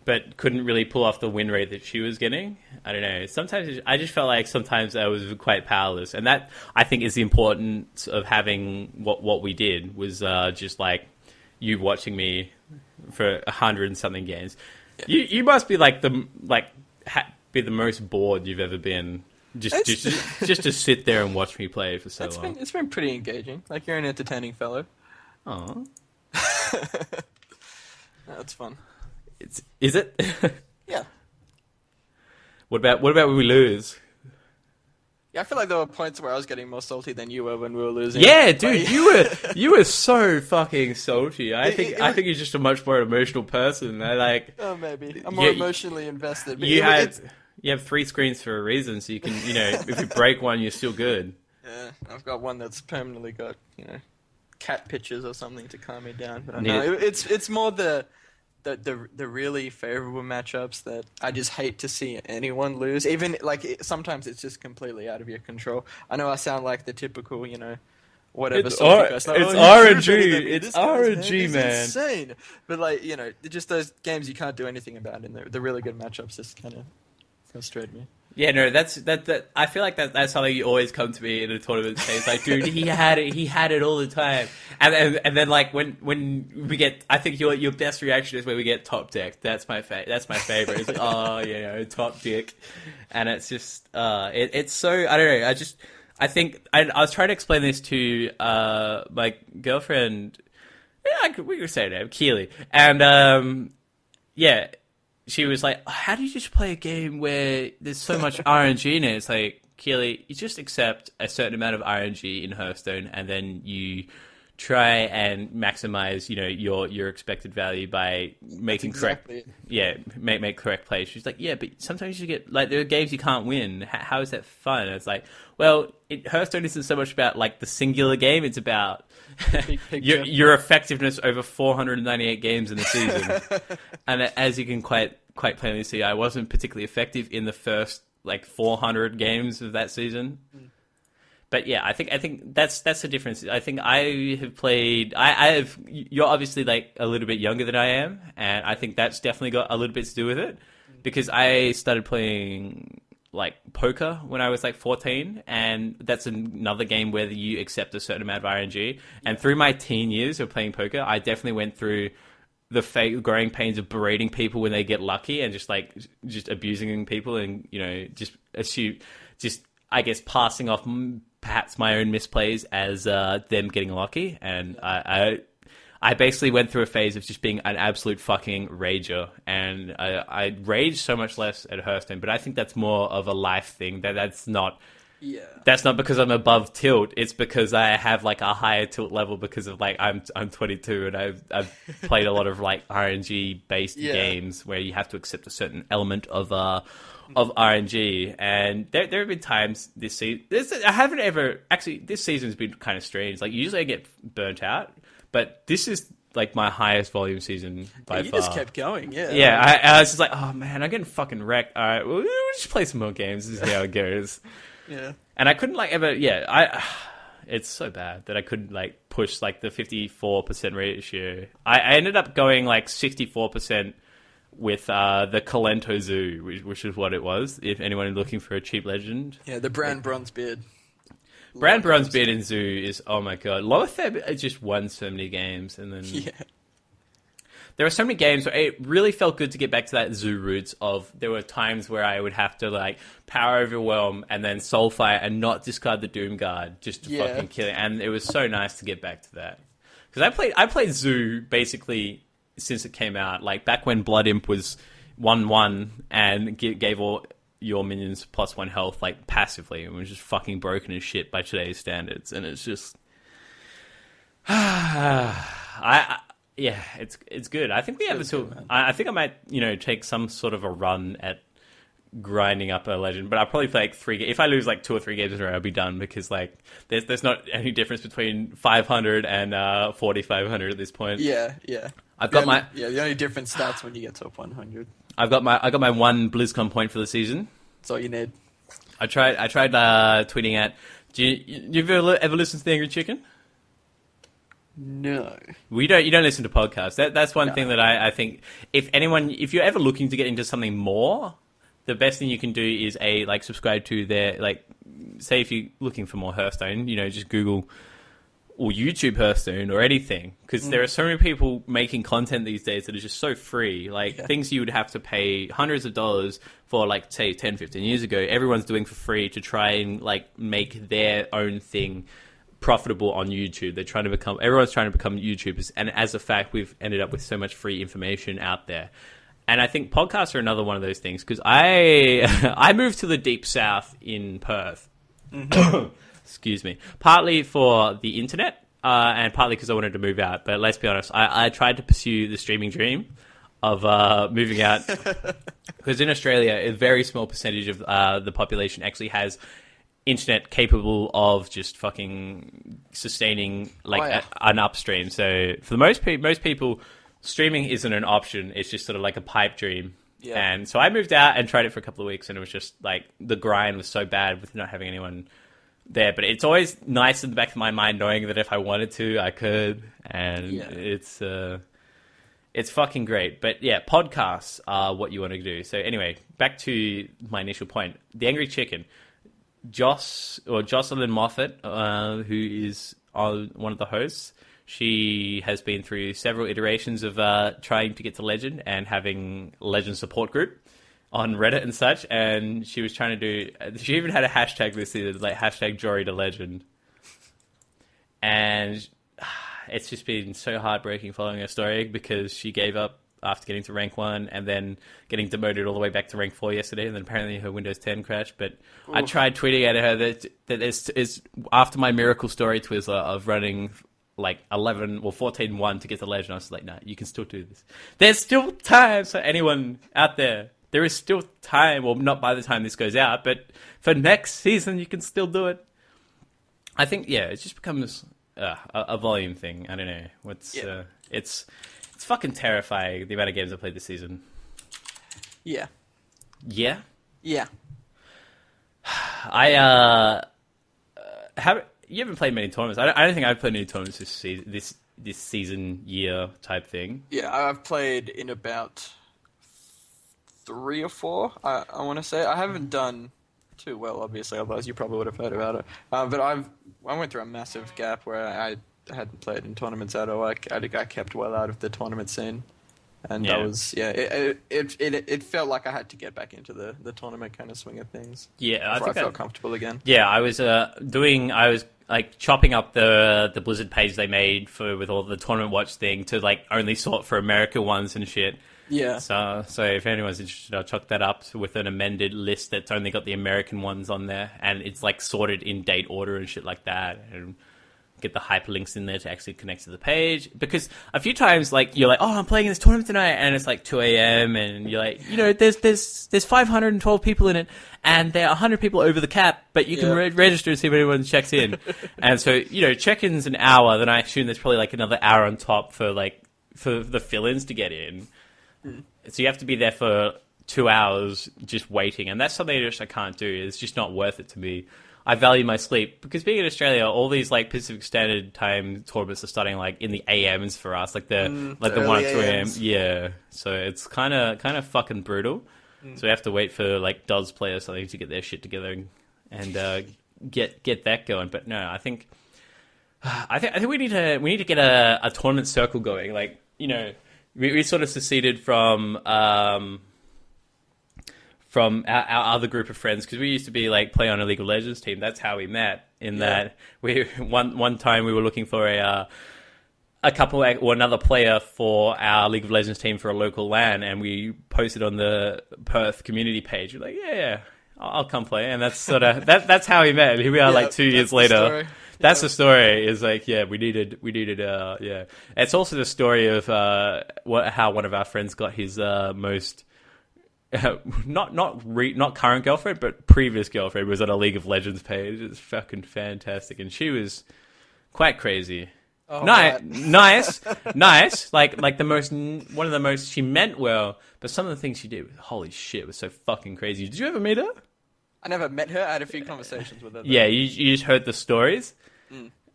but couldn't really pull off the win rate that she was getting. I don't know. Sometimes I just felt like sometimes I was quite powerless, and that, I think, is the importance of having what we did, was just you watching me for 100 and something games. Yeah. You must be be the most bored you've ever been. Just to sit there and watch me play for so long. It's been pretty engaging. You're an entertaining fellow. Oh, that's fun. Is it? Yeah. What about when we lose? Yeah, I feel like there were points where I was getting more salty than you were when we were losing. Yeah, dude, you were so fucking salty. I think you're just a much more emotional person. Oh, maybe I'm more emotionally invested. But you have 3 screens for a reason, so you can, if you break one, you're still good. Yeah, I've got one that's permanently got, cat pictures or something to calm me down. But I know it's more the really favorable matchups that I just hate to see anyone lose. Even sometimes it's just completely out of your control. I know I sound like the typical, whatever. It's sort because, it's he's RNG. better than me. It's This guy's, man, RNG, he's man. insane. But like, just those games you can't do anything about, and the really good matchups just kind of frustrate me. Yeah, no, that. I feel like that's something you always come to me in a tournament. Say, it's like, dude, he had it all the time, and then like when we get, I think your best reaction is when we get top deck. That's my favorite. It's like, oh yeah, top deck, and it's just it's so, I don't know. I think I was trying to explain this to my girlfriend. Yeah, we could say it, Keely, and yeah. She was like, how do you just play a game where there's so much RNG in it? It's like, Keely, you just accept a certain amount of RNG in Hearthstone, and then you try and maximize, your expected value by making correct plays. She's like, yeah, but sometimes you get, like, there are games you can't win. How is that fun? And it's like, well, Hearthstone isn't so much about like the singular game. It's about your effectiveness over 498 games in the season. And as you can quite plainly see, I wasn't particularly effective in the first like 400 games of that season. But yeah, I think that's the difference. I think I have played. You're obviously like a little bit younger than I am, and I think that's definitely got a little bit to do with it, because I started playing like poker when I was like 14, and that's another game where you accept a certain amount of RNG. And through my teen years of playing poker, I definitely went through the growing pains of berating people when they get lucky, and just abusing people, and I guess passing off perhaps my own misplays as them getting lucky. And I basically went through a phase of just being an absolute fucking rager, and I rage so much less at Hearthstone. But I think that's more of a life thing. That's not because I'm above tilt. It's because I have like a higher tilt level because of like I'm 22, and I've played a lot of like RNG based games where you have to accept a certain element of RNG. And there have been times this season. I haven't ever actually. This season's been kind of strange. Like usually I get burnt out, but this is like my highest volume season by far. You just kept going, yeah. Yeah, I was just like, oh man, I'm getting fucking wrecked. All right, we'll just play some more games. This is how it goes. Yeah. And I couldn't like ever. It's so bad that I couldn't like push like the 54% ratio. I ended up going like 64% with the Kalento Zoo, which is what it was. If anyone is looking for a cheap legend, yeah, the Brown Bronzebeard. Brown Bronzebeard in Zoo is, oh my god. Loetheb just won so many games, and then there were so many games where it really felt good to get back to that Zoo roots of, there were times where I would have to like power overwhelm and then soulfire and not discard the Doom Guard just to fucking kill it. And it was so nice to get back to that. Because I played Zoo basically since it came out, like back when Blood Imp was 1/1 and gave all your minions +1 health like passively, and was just fucking broken as shit by today's standards. And it's just it's good. I think we have I think I might take some sort of a run at grinding up a legend, but I'll probably play like 3 games. If I lose like 2 or 3 games in a row, I'll be done, because like there's not any difference between 500 and 4500 at this point. Yeah. I've got the only difference starts when you get top 100. I got my 1 BlizzCon point for the season. That's all you need. I tried tweeting at. You've ever listened to The Angry Chicken? No. Well, you don't listen to podcasts. That's one thing that I think, if you're ever looking to get into something more, the best thing you can do is subscribe to their, like, say if you're looking for more Hearthstone, just Google or YouTube Hearthstone or anything, because there are so many people making content these days that is just so free. Things you would have to pay hundreds of dollars for, like, say 10, 15 years ago, everyone's doing for free to try and like make their own thing profitable on YouTube. Everyone's trying to become YouTubers, and as a fact, we've ended up with so much free information out there. And I think podcasts are another one of those things, because I moved to the deep south in Perth. Excuse me. Partly for the internet, and partly because I wanted to move out. But let's be honest, I tried to pursue the streaming dream of moving out, because in Australia, a very small percentage of the population actually has internet capable of just fucking sustaining an upstream. So for the most people, streaming isn't an option. It's just sort of like a pipe dream. Yeah. And so I moved out and tried it for a couple of weeks, and it was just like the grind was so bad with not having anyone there. But it's always nice in the back of my mind knowing that if I wanted to, I could, and it's fucking great. But yeah, podcasts are what you want to do. So anyway, back to my initial point. The Angry Chicken. Jocelyn Moffat, who is one of the hosts, she has been through several iterations of trying to get to Legend and having a Legend support group on Reddit and such. And she was trying to she even had a hashtag this season, like hashtag Jory to Legend. And it's just been so heartbreaking following her story because she gave up after getting to rank 1 and then getting demoted all the way back to rank 4 yesterday, and then apparently her Windows 10 crashed. But I tried tweeting at her that is after my miracle story Twizzler of running like 14-1 to get to Legend. I was like, nah, you can still do this. There's still time. So anyone out there is still time. Well, not by the time this goes out, but for next season, you can still do it. I think, yeah, it just becomes a volume thing. I don't know. It's fucking terrifying, the amount of games I played this season. Yeah. Yeah? Yeah. You haven't played many tournaments. I don't think I've played any tournaments this season, year type thing. Yeah, I've played in about 3 or 4, I want to say. I haven't done too well, obviously, otherwise you probably would have heard about it. But I went through a massive gap where I hadn't played in tournaments at all. I kept well out of the tournament scene, and it felt like I had to get back into the tournament kind of swing of things. Yeah, I felt comfortable again. Yeah, I was like chopping up the Blizzard page they made with all the tournament watch thing to like only sort for America ones and shit. Yeah. So if anyone's interested, I'll chuck that up with an amended list that's only got the American ones on there, and it's like sorted in date order and shit like that, and get the hyperlinks in there to actually connect to the page. Because a few times, like, you're like, oh, I'm playing in this tournament tonight, and it's like 2 a.m., and you're like, there's 512 people in it, and there are 100 people over the cap, but you can register and see if anyone checks in. And so, check-in's an hour, then I assume there's probably like another hour on top for the fill-ins to get in. So you have to be there for 2 hours just waiting, and that's something I can't do. It's just not worth it to me. I value my sleep because being in Australia, all these like Pacific Standard Time tournaments are starting like in the AMs for us, like the 1 or 2 AM. Yeah, so it's kind of fucking brutal. So we have to wait for like Doz Play or something to get their shit together and get that going. But no, I think we need to get a tournament circle going. Like, we sort of seceded from our other group of friends, because we used to be like play on a League of Legends team. That's how we met. That we one time we were looking for a couple or another player for our League of Legends team for a local LAN, and we posted on the Perth community page. We're like, yeah, I'll come play, and that's sort of that's how we met. Here we are, like 2 years later. That's the story. Is like, yeah, we needed. Yeah, it's also the story of how one of our friends got his most. Not current girlfriend, but previous girlfriend was on a League of Legends page. It's fucking fantastic, and she was quite crazy. Oh, nice. Like one of the most. She meant well, but some of the things she did, holy shit, was so fucking crazy. Did you ever meet her? I never met her. I had a few conversations with her. Though. Yeah, you just heard the stories.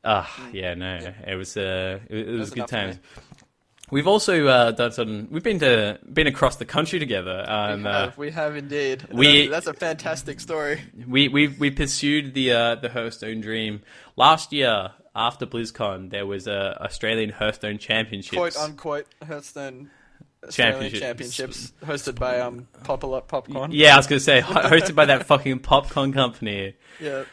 Yeah, no, it was good times. We've also we've been across the country together. We have indeed. That's a fantastic story. We pursued the Hearthstone dream last year after BlizzCon. There was a Australian Hearthstone Championships, quote unquote Hearthstone Australian Championships hosted by Popular Popcorn. Yeah, I was gonna say hosted by that fucking popcorn company. Yeah.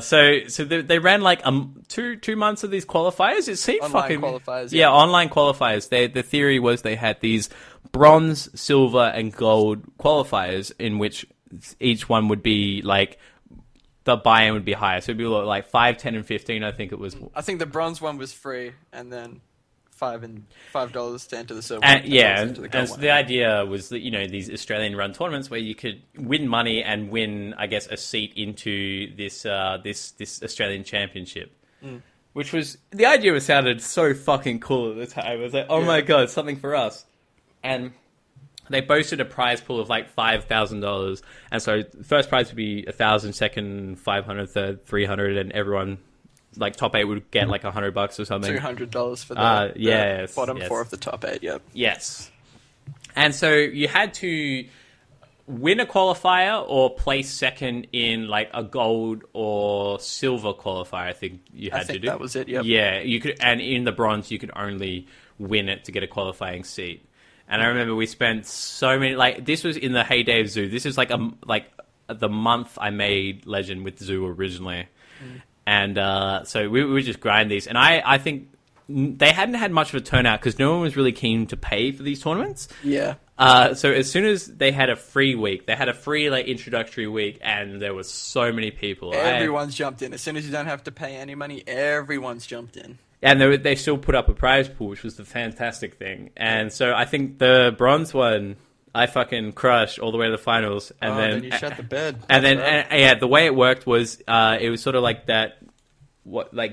So they ran like 2 months of these qualifiers. It seemed online qualifiers. Yeah, online qualifiers. The theory was they had these bronze, silver, and gold qualifiers in which each one would be like the buy-in would be higher. So it'd be like 5, 10, and 15. I think it was. I think the bronze one was free, and then $5 to enter the silver. And so the idea was that these Australian-run tournaments where you could win money and win, I guess, a seat into this Australian Championship, which was the idea. Sounded so fucking cool at the time. I was like, oh my god, something for us. And they boasted a prize pool of like $5,000, and so the first prize would be 1,000, second 500, third 300, and everyone like top 8 would get like $100 or something. $200 for the bottom 4 of the top 8. Yep. Yes, and so you had to win a qualifier or place second in like a gold or silver qualifier. I think you had to do. That was it. Yep. Yeah, you could, and in the bronze you could only win it to get a qualifying seat. And I remember we spent so many, like, this was in the heyday of Zoo. This is like the month I made Legend with Zoo originally. And so we would just grind these. And I think they hadn't had much of a turnout because no one was really keen to pay for these tournaments. Yeah. So as soon as they had a free week, they had a free like introductory week, and there was so many people. Everyone's jumped in. As soon as you don't have to pay any money, everyone's jumped in. And they still put up a prize pool, which was the fantastic thing. And so I think the bronze one, I fucking crushed all the way to the finals. And then you shut the bed. And then, the way it worked was it was sort of like that,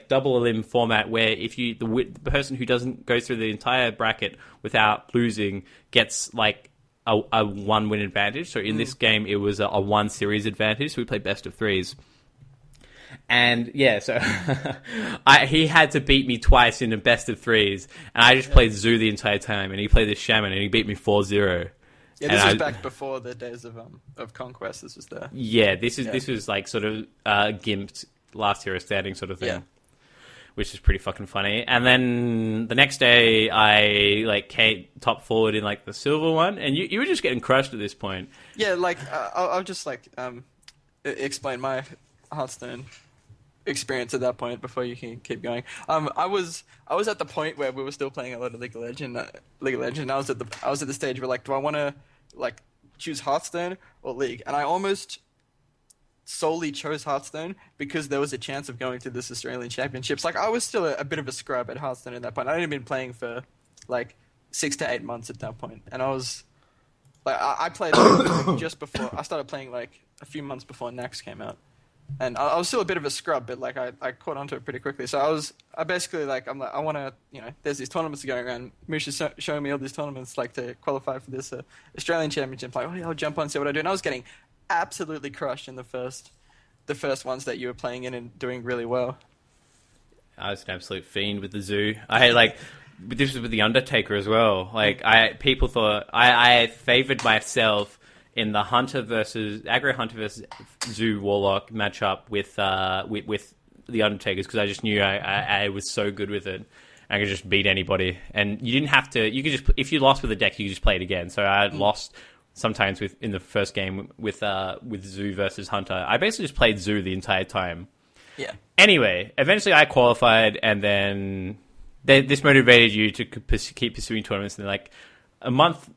double elim format where if the person who doesn't go through the entire bracket without losing gets like a 1 win advantage. So in this game, it was a 1 series advantage. So we played best of 3s. And yeah, so he had to beat me twice in a best of 3s, and I just played Zoo the entire time, and he played the Shaman, and he beat me 4-0. Yeah, this was back before the days of Conquest. This was there. Yeah, this was like sort of gimped last hero standing sort of thing, which is pretty fucking funny. And then the next day, I like came top forward in like the silver one, and you were just getting crushed at this point. Yeah, like I'll just like explain my Hearthstone experience at that point before you can keep going. I was at the point where we were still playing a lot of League of Legends. And I was at the stage where like, do I want to like choose Hearthstone or League? And I almost solely chose Hearthstone because there was a chance of going to this Australian Championships. Like I was still a bit of a scrub at Hearthstone at that point. I'd only been playing for like 6 to 8 months at that point, and I was like, I played just before I started playing, like a few months before Nax came out. And I was still a bit of a scrub, but like I caught onto it pretty quickly. So I basically like, I'm like, I want to, there's these tournaments going around. Musha's showing me all these tournaments like to qualify for this Australian Championship. Like, oh yeah, I'll jump on, see what I do. And I was getting absolutely crushed in the first ones that you were playing in and doing really well. I was an absolute fiend with the Zoo. I had like, this was with the Undertaker as well. Like people thought I favored myself in the aggro hunter versus Zoo Warlock matchup with the Undertakers, because I just knew I was so good with it. I could just beat anybody, and you didn't have to. You could just, if you lost with a deck, you could just play it again. So I lost sometimes in the first game with Zoo versus Hunter. I basically just played Zoo the entire time. Yeah. Anyway, eventually I qualified, and then this motivated you to keep pursuing tournaments. And like a month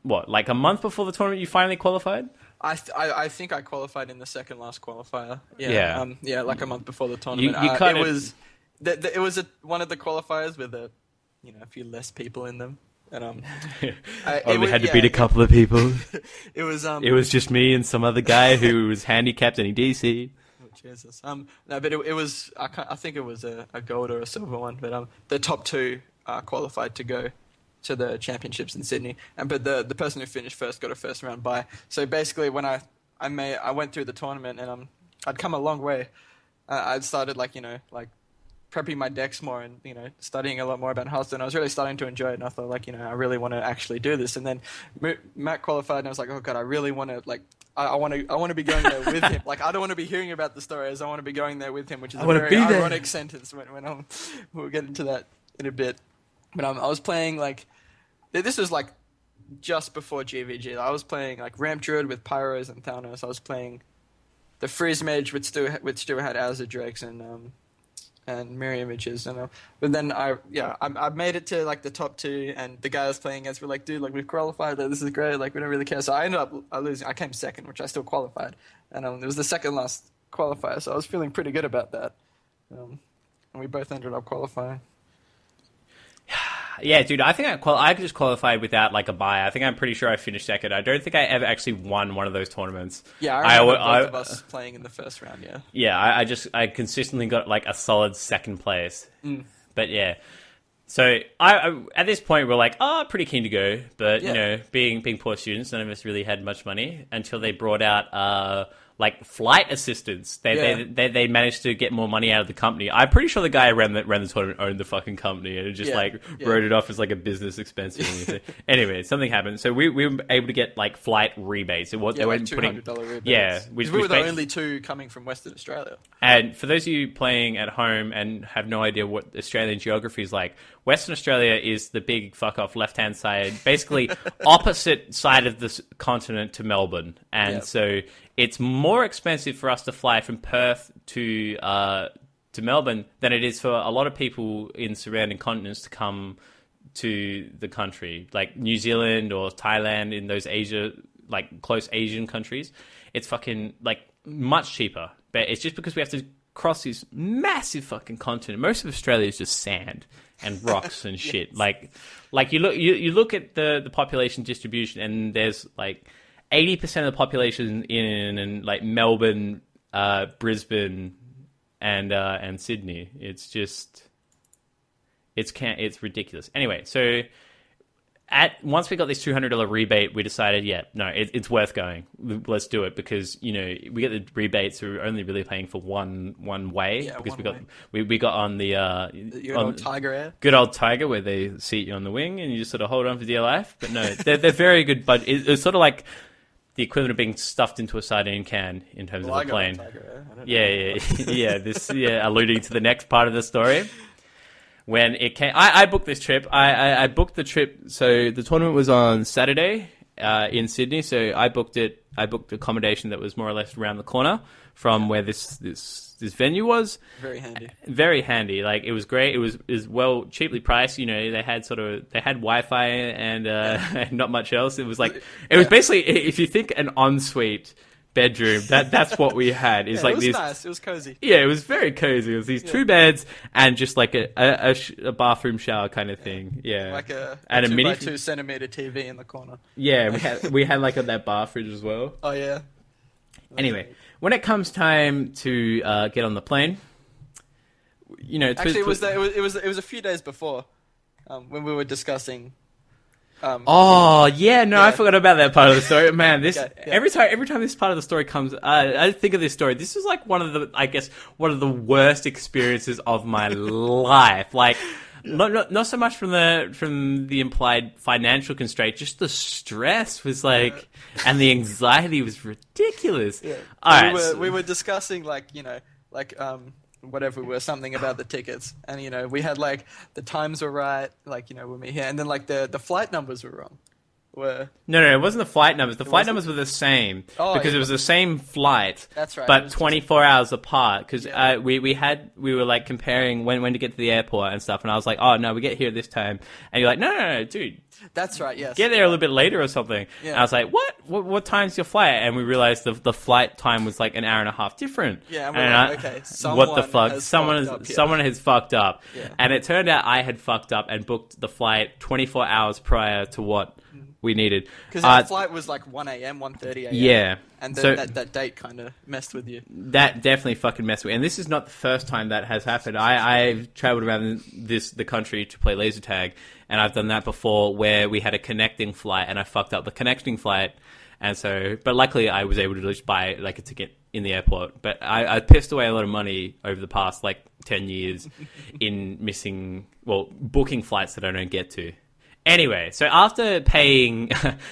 before the tournament, you finally qualified? I think I qualified in the second last qualifier. Yeah. Like a month before the tournament. It was one of the qualifiers with a few less people in them. And only had to beat a couple of people. It was just me and some other guy who was handicapped and he DC'd. Oh, Jesus. No, but it was. I think it was a gold or a silver one. But the top 2 qualified to go to the championships in Sydney, but the person who finished first got a first round bye. So basically, when I went through the tournament, and I'd come a long way. I'd started like prepping my decks more and studying a lot more about Hearthstone. I was really starting to enjoy it, and I thought like I really want to actually do this. And then Matt qualified, and I was like, oh god, I really want to like. I want to be going there with him. Like, I don't want to be hearing about the stories. I want to be going there with him, which is a very ironic sentence when we'll get into that in a bit. But I was playing like, this was like just before GVG. I was playing like Ramp Druid with Pyros and Thanos. I was playing the Freeze Mage which still had Azure Drakes and Mirror Images. But then I made it to like the top 2, and the guy I was playing against were like, dude, like we've qualified. Like, this is great. Like we don't really care. So I ended up losing. I came second, which I still qualified, and it was the second last qualifier. So I was feeling pretty good about that. And we both ended up qualifying. Yeah, dude, I think I just qualified without like a bye. I think I'm pretty sure I finished second. I don't think I ever actually won one of those tournaments. Yeah, I remember both of us playing in the first round, yeah. Yeah, I consistently got like a solid second place. But yeah. So I at this point we're like, pretty keen to go, but Yeah. you know, being poor students, none of us really had much money until they brought out like flight assistants. They managed to get more money out of the company. I'm pretty sure the guy who ran the tournament owned the fucking company and just wrote it off as like a business expense or anything. Anyway, something happened. So we were able to get like flight rebates. They like weren't $200 rebates. Yeah, we were the only two coming from Western Australia. And for those of you playing at home and have no idea what Australian geography is like, Western Australia is the big fuck off left-hand side, basically opposite side of the continent to Melbourne. And so it's more expensive for us to fly from Perth to Melbourne than it is for a lot of people in surrounding continents to come to the country, like New Zealand or Thailand, in those Asia, like close Asian countries. It's fucking like much cheaper, but it's just because we have to cross this massive fucking continent. Most of Australia is just sand and rocks and shit. Like you look at the population distribution, and there's like 80% of the population in like Melbourne, Brisbane, and Sydney. It's just it's ridiculous. Anyway, so once we got this $200 rebate, we decided, it's worth going. Let's do it, because you know we get the rebates. So we're only really paying for one way, because we got on the old Tiger Air. Good old Tiger, where they seat you on the wing and you just sort of hold on for dear life. But no, they're very good. But it's sort of like the equivalent of being stuffed into a sardine can in terms of a plane. Alluding to the next part of the story. When it came, I booked this trip. I booked the trip. So the tournament was on Saturday in Sydney. So I booked it. I booked accommodation that was more or less around the corner from where this venue was. Very handy. Very handy. Like, it was great. It was cheaply priced. You know, they had Wi-Fi and not much else. It was like was basically, if you think an ensuite bedroom, that's what we had. It was nice. It was cozy. Yeah, it was very cozy. It was these two beds and just like a bathroom shower kind of thing. Yeah, like a and 2 by 2 centimeter TV in the corner. Yeah, we had like that bar fridge as well. Oh yeah. Anyway, when it comes time to get on the plane, you know, actually it was a few days before when we were discussing. I forgot about that part of the story. Man, every time this part of the story comes, I think of this story. This is like one of the worst experiences of my life. Like, not so much from the implied financial constraint, just the stress was like, and the anxiety was ridiculous. Yeah. All right, we were discussing whatever, were something about the tickets, and you know, we had like the times were right, like, you know, when we here, and then like the flight numbers were wrong. No, it wasn't the flight numbers. The flight numbers were the same because it was the same flight. That's right. But 24 hours apart, because we were like comparing when to get to the airport and stuff, and I was like, oh no, we get here at this time, and you're like, no, dude. That's right. Yes. Get there a little bit later or something. Yeah. And I was like, what time's your flight? And we realized the flight time was like an hour and a half different. Yeah. And we're like, okay, what the fuck? Someone has fucked up. Yeah. And it turned out I had fucked up and booked the flight 24 hours prior to what we needed. Because our flight was like 1 a.m., 1:30 a.m. Yeah. And then that date kind of messed with you. That definitely fucking messed with me. And this is not the first time that has happened. I've traveled around the country to play laser tag, and I've done that before where we had a connecting flight and I fucked up the connecting flight. And so, but luckily I was able to just buy like a ticket in the airport. But I pissed away a lot of money over the past like 10 years in booking flights that I don't get to. Anyway, so after paying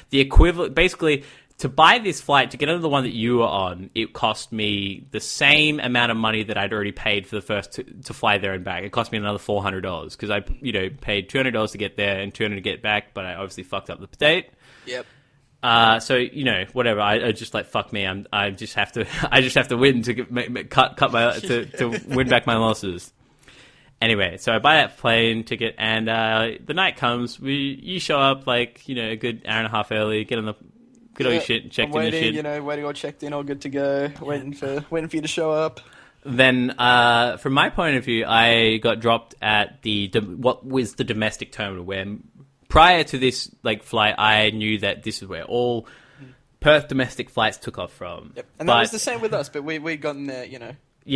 the equivalent, basically, to buy this flight, to get on the one that you were on, it cost me the same amount of money that I'd already paid for the first to fly there and back. It cost me another $400 because I, paid $200 to get there and $200 to get back, but I obviously fucked up the date. Yep. So whatever. I just like, fuck me. I just have to win to cut my to win back my losses. Anyway, so I buy that plane ticket, and the night comes. You show up like, a good hour and a half early, get on the all your shit, checked in your shit. Waiting, all checked in, all good to go. Waiting for you to show up. Then, from my point of view, I got dropped at what was the domestic terminal, where prior to this flight, I knew that this is where all Perth domestic flights took off from. Yep. And that was the same with us, but we'd gotten there,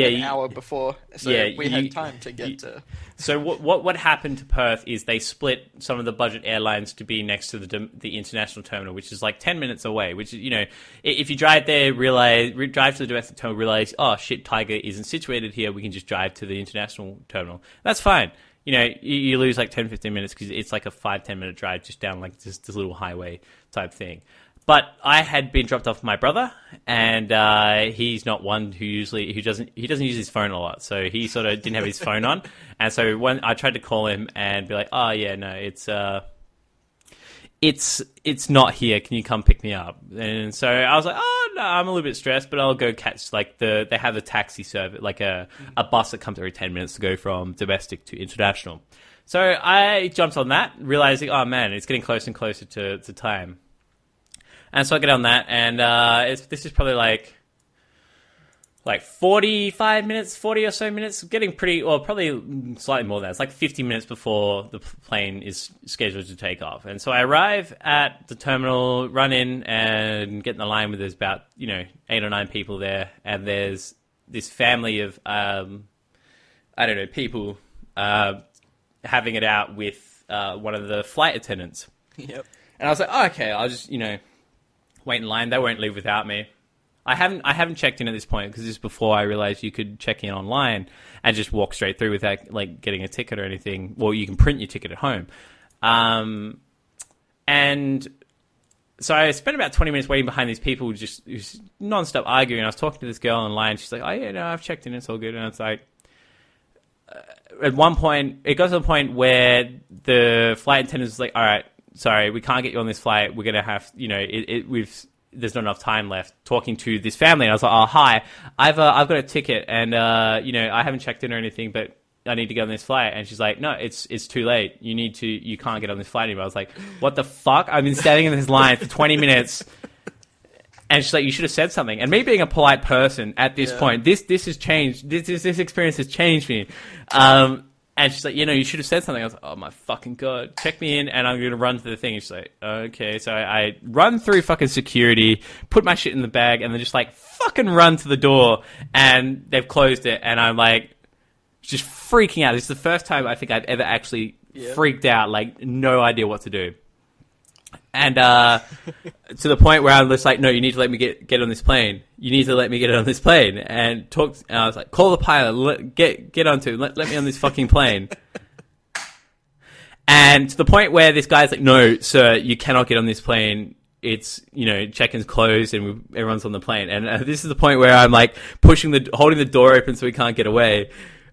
an hour before, so we had time to get to. So what happened to Perth is they split some of the budget airlines to be next to the international terminal, which is like 10 minutes away. Which is, if you drive there, drive to the domestic terminal, realize, oh shit, Tiger isn't situated here. We can just drive to the international terminal. That's fine. You lose like 10, 15 minutes because it's like a 5-10 minute drive just down like this little highway type thing. But I had been dropped off with my brother, and he's not one who doesn't use his phone a lot, so he sort of didn't have his phone on. And so when I tried to call him and be like, "Oh yeah, no, it's not here. Can you come pick me up?" And so I was like, "Oh no, I'm a little bit stressed, but I'll go catch like they have a taxi service, like a bus that comes every 10 minutes to go from domestic to international." So I jumped on that, realizing, oh man, it's getting closer and closer to time. And so I get on that, and this is probably like 45 minutes, 40 or so minutes, getting probably slightly more than that. It's like 50 minutes before the plane is scheduled to take off. And so I arrive at the terminal, run in, and get in the line where there's about 8 or 9 people there, and there's this family of people having it out with one of the flight attendants. Yep. And I was like, oh, okay, I'll just wait in line. They won't leave without me. I haven't checked in at this point because this is before I realized you could check in online and just walk straight through without like getting a ticket or anything. Well, you can print your ticket at home. And so I spent about 20 minutes waiting behind these people just non-stop arguing. I was talking to this girl online. She's like, oh yeah, no, I've checked in. It's all good. And it's like, at one point, it got to the point where the flight attendant was like, all right, sorry, we can't get you on this flight. We're going to have, there's not enough time left, talking to this family. And I was like, oh, hi, I've got a ticket and, I haven't checked in or anything, but I need to get on this flight. And she's like, no, it's too late. You can't get on this flight anymore. I was like, what the fuck? I've been standing in this line for 20 minutes. And she's like, you should have said something. And me being a polite person at this point, this has changed. This experience has changed me. And she's like, you should have said something. I was like, oh my fucking God, check me in and I'm going to run to the thing. And she's like, okay. So I run through fucking security, put my shit in the bag, and then just like fucking run to the door, and they've closed it. And I'm like, just freaking out. This is the first time I think I've ever actually freaked out, like no idea what to do. And to the point where I'm just like, no, you need to let me get on this plane. You need to let me get on this plane. And I was like, call the pilot, get onto it, let me on this fucking plane. And to the point where this guy's like, no, sir, you cannot get on this plane. It's, check-in's closed and everyone's on the plane. And this is the point where I'm like holding the door open so we can't get away.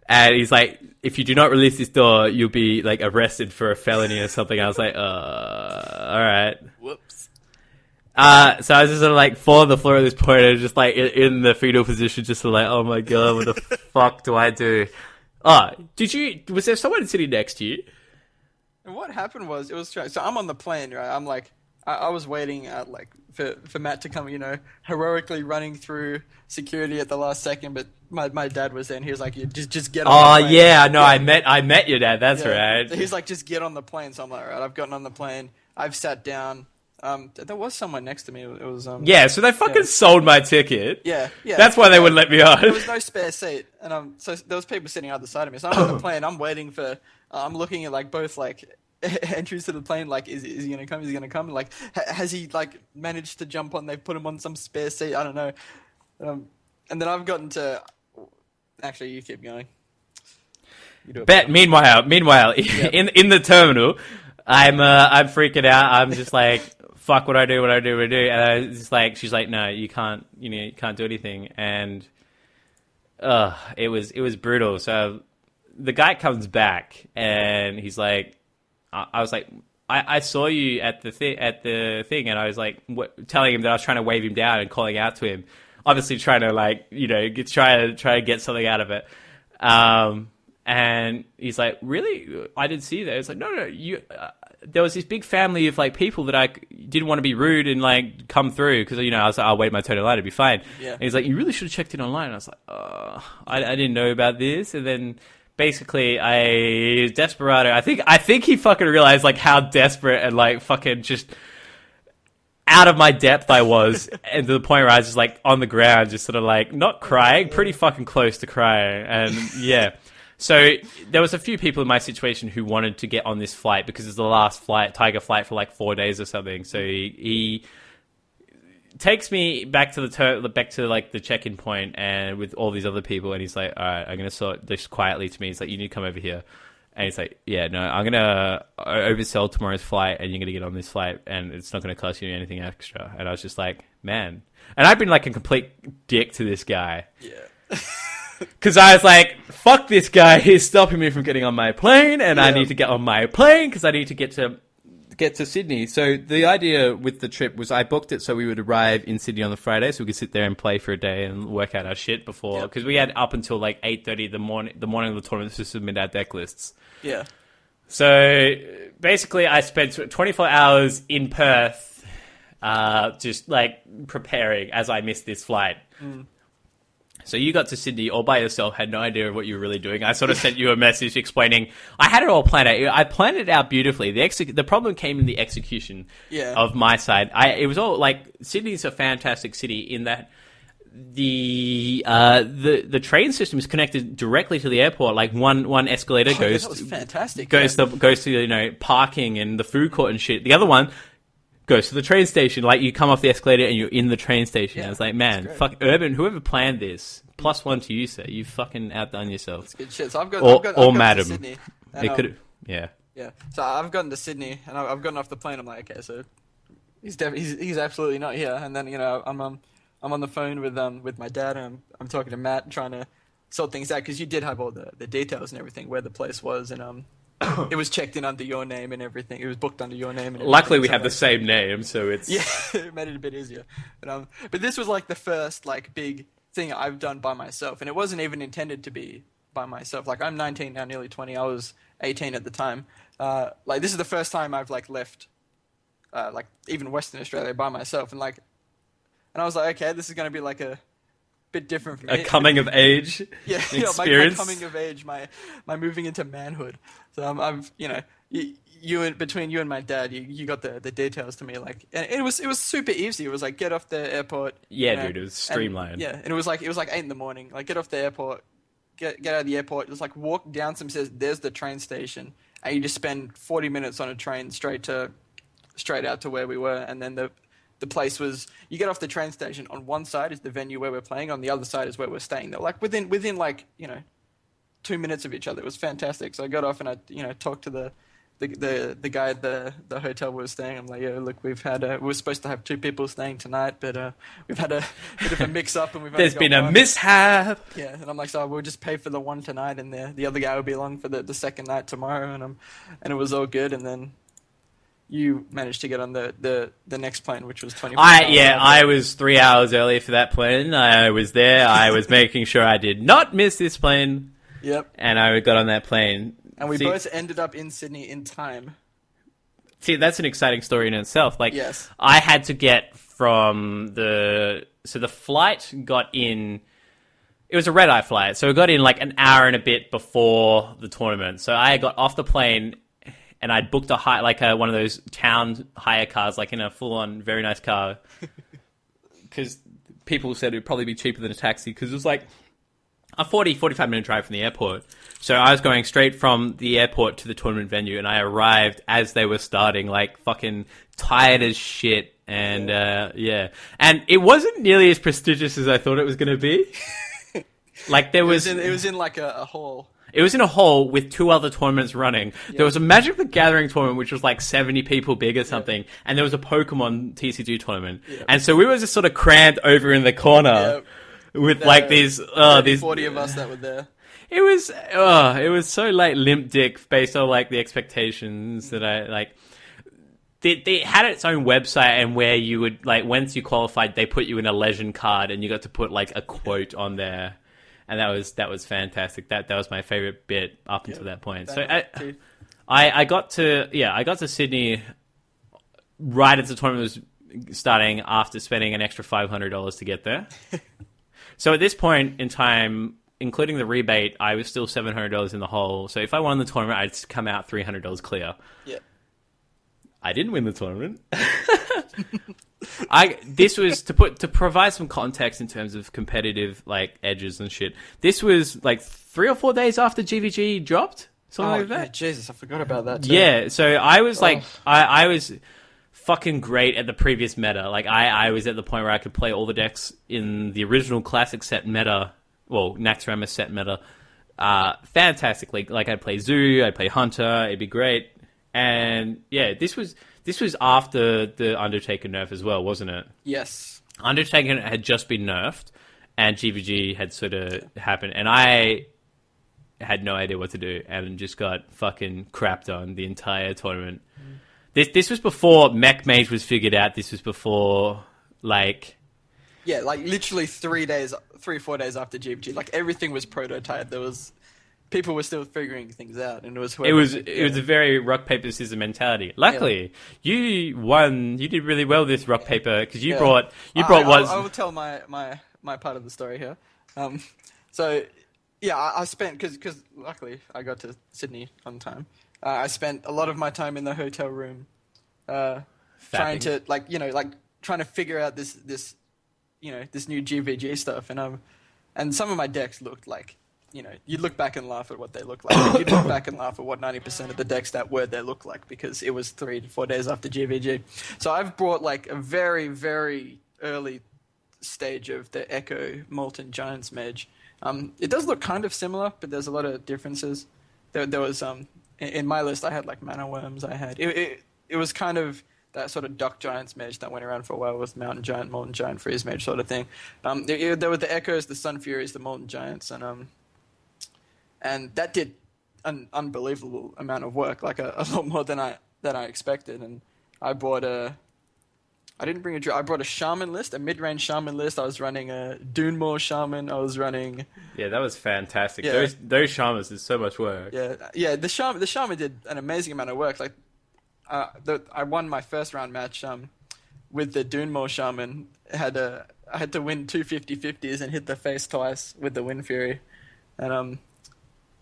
And he's like, if you do not release this door, you'll be like arrested for a felony or something. I was like, all right. Whoops. So I was just sort of like fall on the floor at this point and just like in the fetal position, just sort of like, oh my God, what the fuck do I do? Oh, was there someone sitting next to you? And what happened was, so I'm on the plane, right? I'm like, I was waiting for Matt to come, heroically running through security at the last second, but my dad was there and he was like, just get on the plane. Oh yeah, no, yeah. I met your dad, that's right. So he's like, just get on the plane. So I'm like, all right, I've gotten on the plane, I've sat down. There was someone next to me. It was so they fucking sold my ticket. Yeah. That's why they wouldn't let me on. There was no spare seat, and so there was people sitting either side of me. So I'm on the plane. I'm waiting for. I'm looking at both entries to the plane. Like, is he gonna come? Is he gonna come? Like, has he managed to jump on? They've put him on some spare seat. I don't know. And then I've gotten to. Actually, you keep going. Meanwhile, yep. in the terminal, I'm freaking out. I'm just like, fuck, what do I do? And it's like, she's like, no, you can't do anything. And it was brutal. So the guy comes back and he's like, I was like, I saw you at the thing, and I was like, telling him that I was trying to wave him down and calling out to him, obviously trying to try to get something out of it. And he's like, really? I didn't see that. It's like, no, you. There was this big family of people that I didn't want to be rude and come through because I was like, I'll wait my turn in line, it'll be fine. Yeah. And he's like, you really should have checked in online. And I was like, I didn't know about this. And then basically, desperado. I think he fucking realized how desperate and fucking just out of my depth I was, and to the point where I was just like on the ground, just sort of like not crying, pretty fucking close to crying. And yeah, so there was a few people in my situation who wanted to get on this flight because it's the last flight, Tiger flight for like 4 days or something. So he takes me back to the check-in point and with all these other people, and he's like, all right, I'm gonna sort this quietly to me. He's like, you need to come over here. And he's like, yeah, no, I'm going to oversell tomorrow's flight and you're going to get on this flight and it's not going to cost you anything extra. And I was just like, man. And I've been like a complete dick to this guy. Yeah. Because I was like, fuck this guy. He's stopping me from getting on my plane and I need to get on my plane because I need to get to Sydney. So the idea with the trip was I booked it so we would arrive in Sydney on the Friday so we could sit there and play for a day and work out our shit before. Because we had up until like 8:30 the morning of the tournament to submit our deck lists. Yeah. So basically I spent 24 hours in Perth just like preparing as I missed this flight. So you got to Sydney all by yourself, had no idea of what you were really doing. I sort of sent you a message explaining. I had it all planned out. I planned it out beautifully. The problem came in the execution of my side. It was all like Sydney's a fantastic city in that the train system is connected directly to the airport. Like one escalator goes. That was fantastic. Goes to parking and the food court and shit. The other one goes to the train station. Like, you come off the escalator and you're in the train station. Yeah, I was like, man, fuck Urban, whoever planned this, +1 to you, sir. You fucking outdone yourself. That's good shit. So I've gone madam. to Sydney. It could, yeah. Yeah. So I've gotten to Sydney and I've gotten off the plane. I'm like, okay, so he's absolutely not here. And then I'm on the phone with my dad and I'm talking to Matt trying to sort things out because you did have all the details and everything where the place was and it was checked in under your name and everything. It was booked under your name. And luckily, we have the same name, so it's it made it a bit easier. But this was like the first like big thing I've done by myself, and it wasn't even intended to be by myself. Like, I'm 19 now, nearly 20. I was 18 at the time. Like, this is the first time I've like left, like even Western Australia by myself, and I was like, okay, this is going to be like a bit different for me. A coming of age experience. My coming of age, my moving into manhood. So between you and my dad, you got the details to me, like, and it was super easy. It was like, get off the airport. Yeah, dude, it was streamlined. And it was like 8 in the morning. Like, get off the airport, get out of the airport, just like walk down some stairs. There's the train station, and you just spend 40 minutes on a train straight out to where we were, and then the place was, you get off the train station, on one side is the venue where we're playing, on the other side is where we're staying. They're like within like 2 minutes of each other. It was fantastic. So I got off and I talked to the guy at the hotel we were staying. I'm like, yeah, look, we were supposed to have 2 people staying tonight, but we've had a bit of a mix up and there's been a mishap. Yeah, and I'm like, so we'll just pay for the one tonight, and the other guy will be along for the second night tomorrow, and it was all good, and then you managed to get on the next plane, which was 24 hours. I was 3 hours early for that plane. I was there. I was making sure I did not miss this plane. Yep. And I got on that plane. And we both ended up in Sydney in time. See, that's an exciting story in itself. Like, yes. I had to get from the flight got in. It was a red-eye flight, so it got in like an hour and a bit before the tournament. So I got off the plane, and I'd booked one of those town hire cars, like in a full-on, very nice car. Because people said it would probably be cheaper than a taxi, because it was like a 45-minute drive from the airport. So I was going straight from the airport to the tournament venue, and I arrived as they were starting, like fucking tired as shit. And and it wasn't nearly as prestigious as I thought it was going to be. Like, it was in like a hall. It was in a hall with 2 other tournaments running. Yep. There was a Magic the Gathering tournament, which was like 70 people big or something. Yep. And there was a Pokemon TCG tournament. Yep. And so we were just sort of crammed over in the corner with like these 40 of us that were there. It was so like limp dick based on like the expectations that I like. They had its own website, and where you would like, once you qualified, they put you in a legend card, and you got to put like a quote on there. And that was fantastic. That was my favorite bit up until that point. So I got to Sydney right as the tournament was starting, after spending an extra $500 to get there. So at this point in time, including the rebate, I was still $700 in the hole. So if I won the tournament, I'd come out $300 clear. Yeah. I didn't win the tournament. This was to provide some context in terms of competitive like edges and shit. This was like 3 or 4 days after GVG dropped, something like that. Yeah, Jesus, I forgot about that too. Yeah, so I was like, I was fucking great at the previous meta. Like I was at the point where I could play all the decks in the original classic set meta, well, Naxxramas set meta, fantastically. Like I'd play Zoo, I'd play Hunter, it'd be great. And yeah, this was after the Undertaker nerf as well, wasn't it? Yes. Undertaker had just been nerfed, and GVG had sort of happened, and I had no idea what to do, and just got fucking crapped on the entire tournament. This was before Mech Mage was figured out. This was before, like... Yeah, like literally 3 or 4 days after GVG. Like everything was prototyped. People were still figuring things out, and it was a very rock paper scissors mentality. Luckily, you won. You did really well this rock paper because you brought I will tell my part of the story here. So yeah, I spent because luckily I got to Sydney on time. I spent a lot of my time in the hotel room, trying to trying to figure out this new GVG stuff, and some of my decks looked like. You'd look back and laugh at what they look like. And you'd look back and laugh at what 90% of the decks that were there look like because it was 3 to 4 days after GVG. So I've brought like a very, very early stage of the Echo Molten Giants Mage. It does look kind of similar, but there's a lot of differences. There was in my list I had like Mana Worms. I had it was kind of that sort of Duck Giants Mage that went around for a while with Mountain Giant, Molten Giant, Freeze Mage sort of thing. There were the Echoes, the Sun Furies, the Molten Giants, and that did an unbelievable amount of work, like a lot more than I expected. And I brought I brought a Shaman list, a mid-range Shaman list. I was running a Dunemore Shaman. I was running... Yeah, that was fantastic. Yeah. Those Shamans did so much work. Yeah. The Shaman did an amazing amount of work. Like, I won my first round match with the Dunemore Shaman. I had to win 2 50-50s and hit the face twice with the Wind Fury.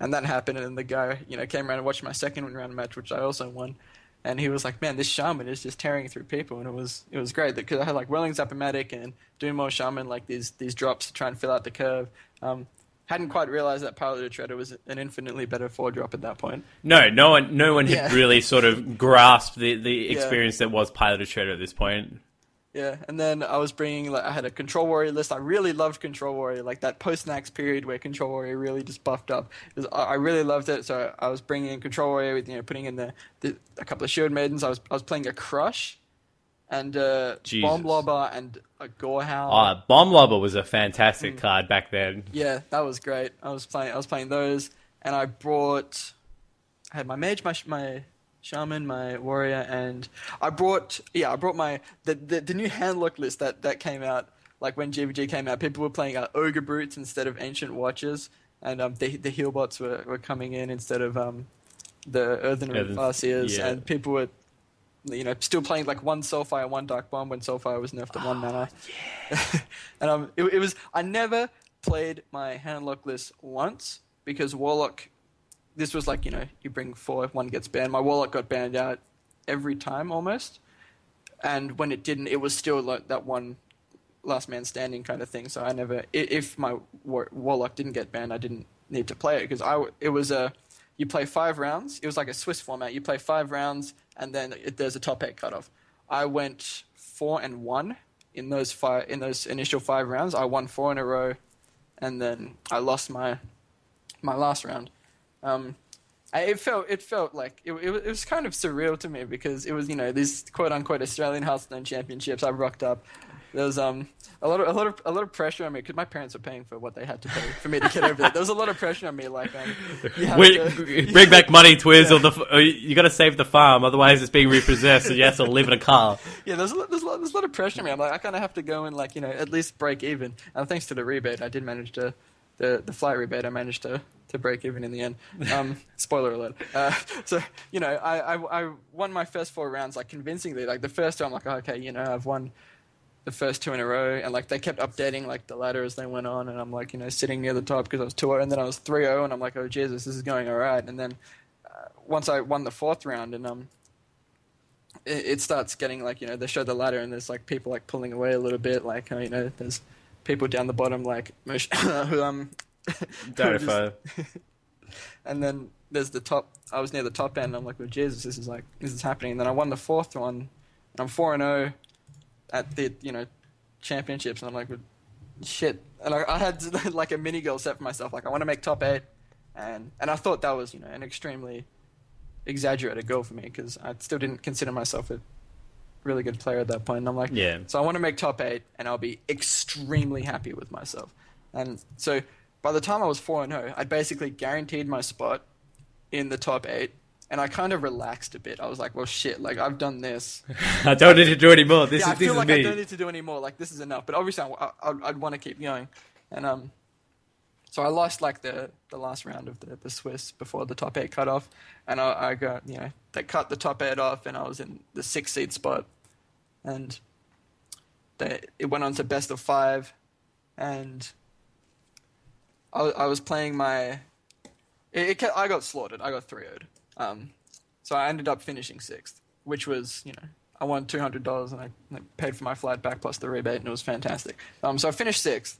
And that happened, and the guy, came around and watched my second round match, which I also won. And he was like, "Man, this Shaman is just tearing through people," and it was great because I had like Welling's Appomatic and Dunemore Shaman, like these drops to try and fill out the curve. Hadn't quite realized that Piloted Shredder was an infinitely better 4-drop at that point. No one had really sort of grasped the experience that was Piloted Shredder at this point. Yeah, and then I was bringing, I had a Control Warrior list. I really loved Control Warrior, like that post-Nax period where Control Warrior really just buffed up. I really loved it, so I was bringing in Control Warrior with, putting in a couple of Shield Maidens. I was playing a Crush and Bomb Lobber and a Gorehowl. Bomb Lobber was a fantastic card back then. Yeah, that was great. I was playing those, and I had my Mage, my Shaman, my Warrior, and I brought my the new Handlock list that came out, like when GVG came out. People were playing Ogre Brutes instead of Ancient Watchers, and the Healbots were coming in instead of the Earthen Farseers, and people were still playing like 1 Soulfire, 1 Dark Bomb when Soulfire was nerfed to 1 mana. Yeah. And it was I never played my Handlock list once because Warlock. This was like, you bring 4 if 1 gets banned. My Warlock got banned out every time almost. And when it didn't, it was still like that one last man standing kind of thing. So I never, if my Warlock didn't get banned, I didn't need to play it. Because you play 5 rounds. It was like a Swiss format. You play 5 rounds and then there's a top 8 cutoff. I went 4-1 in those initial 5 rounds. I won 4 in a row. And then I lost my last round. It felt like it was kind of surreal to me because it was these quote unquote Australian Hearthstone Championships. I rocked up. There was a lot of pressure on me because my parents were paying for what they had to pay for me to get over there. There was a lot of pressure on me, like bring back money, Twizz, or you got to save the farm, otherwise it's being repossessed, and you have to live in a car. Yeah, there's a lot of pressure on me. I'm like, I kind of have to go and at least break even. And thanks to the rebate, I did manage to the flight rebate. I managed to break even in the end. Spoiler alert. So I won my first 4 rounds like convincingly. Like the first time, I'm like, okay, I've won the first 2 in a row, and like they kept updating like the ladder as they went on, and I'm like sitting near the top because I was 2-0, and then I was 3-0, and I'm like, oh Jesus, this is going all right. And then once I won the 4th round, and it starts getting like, they show the ladder and there's like people like pulling away a little bit, like, there's people down the bottom like who Deathrattle. and then there's the top. I was near the top end. And I'm like, well, Jesus, this is happening. And then I won the fourth one, and I'm 4-0 at the championships, and I'm like, well, shit. And I had like a mini goal set for myself, like I want to make top 8, and I thought that was an extremely exaggerated goal for me because I still didn't consider myself a really good player at that point. And I'm like, Yeah. So I want to make top 8, and I'll be extremely happy with myself. And so by the time I was 4-0, I'd basically guaranteed my spot in the top 8, and I kind of relaxed a bit. I was like, well, shit, like I've done this. I don't need to do any more. This I feel is like me. I don't need to do any more. Like this is enough. But obviously, I'd want to keep going. And so I lost like the last round of the Swiss before the top 8 cut off, and I got they cut the top 8 off, and I was in the 6th seed spot, and it went on to best of 5, and I was playing my. I got slaughtered. I got 3-0'd. So I ended up finishing 6th, which was I won $200 and I paid for my flight back plus the rebate, and it was fantastic. So I finished 6th,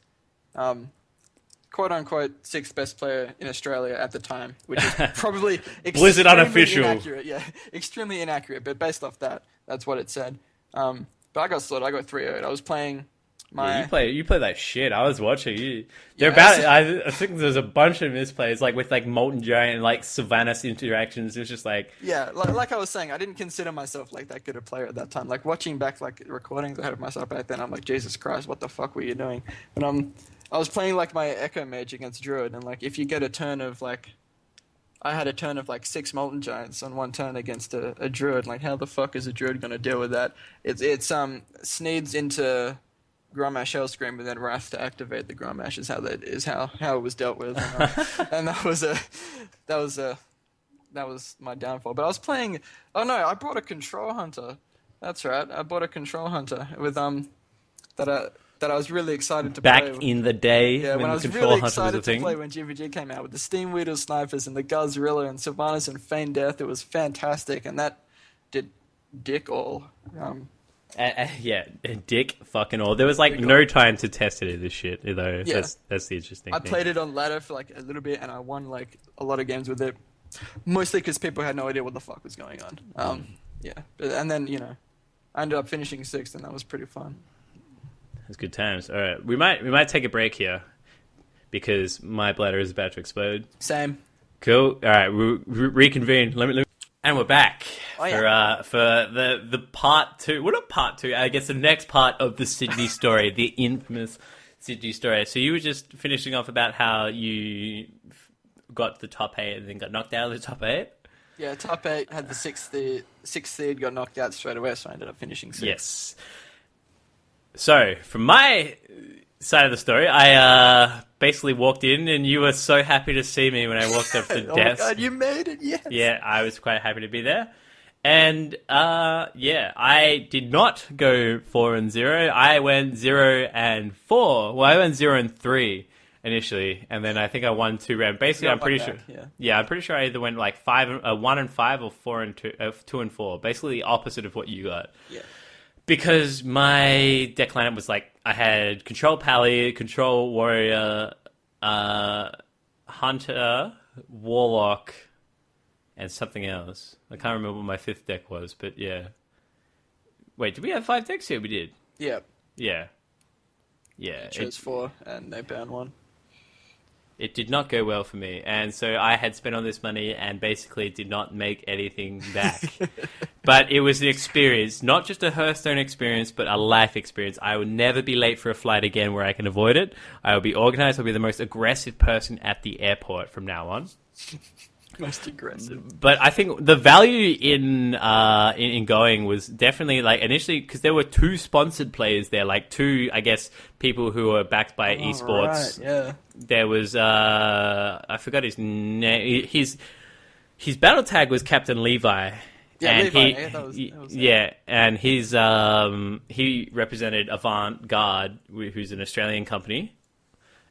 quote unquote 6th best player in Australia at the time, which is probably Blizzard unofficial. Inaccurate. Yeah, extremely inaccurate. But based off that, that's what it said. But I got slaughtered. I got 3-0'd. I was playing. Yeah, you play that shit. I was watching you. I think there's a bunch of misplays, like with like Molten Giant and like Sylvanas interactions. It was just like like I was saying, I didn't consider myself like that good a player at that time. Like watching back like recordings I had of myself back then, I'm like, Jesus Christ, what the fuck were you doing? But I was playing like my Echo Mage against Druid, and like if you get a turn of like, I had a turn of like 6 Molten Giants on one turn against a Druid. Like how the fuck is a Druid gonna deal with that? It's Sneeds into Grommash Hellscream and then Wrath to activate the Grommash is how it was dealt with, and that was my downfall. But I was playing. Oh no, I bought a Control Hunter. That's right, I bought a Control Hunter with that I was really excited to play. Back in the day, yeah, when I was Control really Hunter was a excited to thing. play when GVG came out with the Steam Weedle Snipers and the Guzzrilla and Sylvanas and Feign Death. It was fantastic, and that did dick all. Yeah, dick fucking all. There was like no time to test any of this shit, though. Yeah. That's the interesting I thing. played it on ladder for like a little bit, and I won like a lot of games with it, mostly because people had no idea what the fuck was going on. Yeah, and then I ended up finishing 6th, and that was pretty fun. It's good times. All right, we might take a break here because my bladder is about to explode. Same. Cool. All right, we'll reconvene. Let me. And we're back for the part 2. Well, not part 2. I guess the next part of the Sydney story, the infamous Sydney story. So you were just finishing off about how you got the top 8 and then got knocked out of the top 8. Yeah, top 8 had the 6th seed, got knocked out straight away, so I ended up finishing 6th. Yes. So from my side of the story, I basically walked in, and you were so happy to see me when I walked up to the Oh desk. my god, you made it! Yes. Yeah, I was quite happy to be there. And I did not go 4-0. I went 0-4. Well, I went 0-3 initially, and then I think I won 2 rounds. Basically, I'm pretty sure. Yeah, I'm pretty sure I either went like 1-5 or 2-4. Basically, the opposite of what you got. Yeah. Because my deck lineup was like, I had Control Pally, Control Warrior, Hunter, Warlock, and something else. I can't remember what my 5th deck was, but yeah. Wait, did we have 5 decks? Yeah, we did. Yeah. Yeah. Yeah. I chose 4, and they banned 1. It did not go well for me, and so I had spent all this money and basically did not make anything back. But it was an experience, not just a Hearthstone experience, but a life experience. I will never be late for a flight again where I can avoid it. I will be organized. I'll be the most aggressive person at the airport from now on. Most aggressive. But I think the value in going was definitely like initially because there were 2 sponsored players there, like 2, I guess, people who were backed by esports. Right, yeah. There was I forgot his name. His battle tag was Captain Levi. Yeah, and Levi. That was and his he represented Avant Garde, who's an Australian company.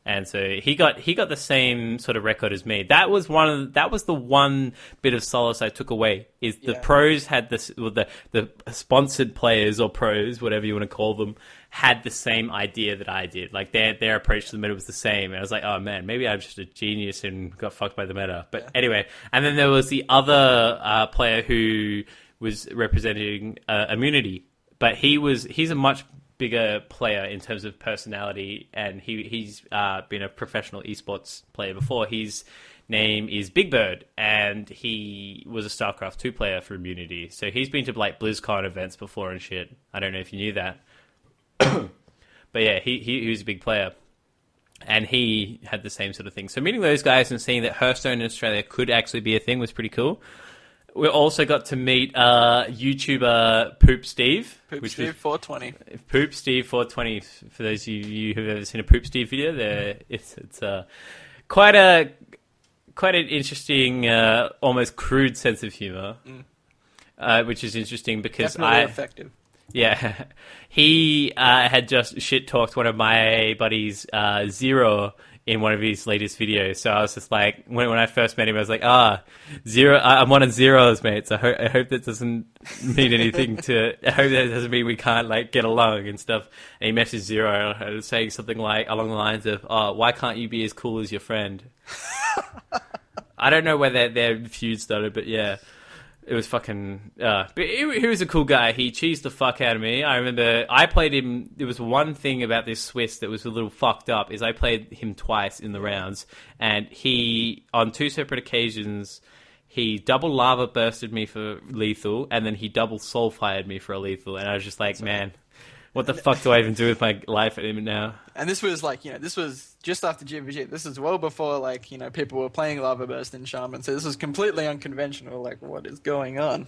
And so he got the same sort of record as me. That was the one bit of solace I took away, is the pros had this, well, the sponsored players or pros, whatever you want to call them, had the same idea that I did. Like their approach to the meta was the same. And I was like, oh man, maybe I'm just a genius and got fucked by the meta. But anyway, and then there was the other player who was representing Immunity, but he's a much bigger player in terms of personality, and he's been a professional esports player before. His name is Big Bird, and he was a StarCraft 2 player for Immunity. So he's been to like BlizzCon events before and shit. I don't know if you knew that. But yeah, he was a big player. And he had the same sort of thing. So meeting those guys and seeing that Hearthstone in Australia could actually be a thing was pretty cool. We also got to meet YouTuber Poop Steve. Poop Steve 420. Poop Steve 420. For those of you who've ever seen a Poop Steve video, it's quite an interesting, almost crude sense of humor, which is interesting because definitely effective. Yeah, he had just shit-talked one of my buddies, Zero, in one of his latest videos. So I was just like, when I first met him, I was like, Zero, I'm one of Zero's mates. I hope that doesn't mean anything I hope that doesn't mean we can't like get along and stuff. And he messaged Zero saying something like along the lines of, why can't you be as cool as your friend? I don't know where their feud started, but yeah. It was fucking... but he was a cool guy. He cheesed the fuck out of me. I remember I played him... There was one thing about this Swiss that was a little fucked up, is I played him twice in the rounds, and he, on two separate occasions, he double lava bursted me for lethal, and then he double soul fired me for a lethal, and I was just like, man... What the fuck do I even do with my life now? And this was like, this was just after GVG. This is well before, like, people were playing Lava Burst in Shaman. So this was completely unconventional. Like, what is going on?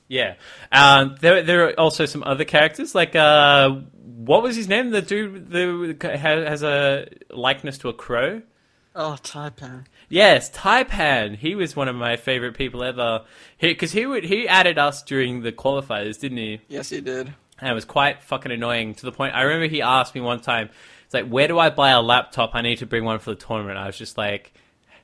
Yeah. There are also some other characters. Like, what was his name? The dude that has a likeness to a crow? Oh, Taipan. Yes, Taipan. He was one of my favorite people ever. Because he added us during the qualifiers, didn't he? Yes, he did. And it was quite fucking annoying to the point. I remember he asked me one time, it's like, where do I buy a laptop? I need to bring one for the tournament. I was just like,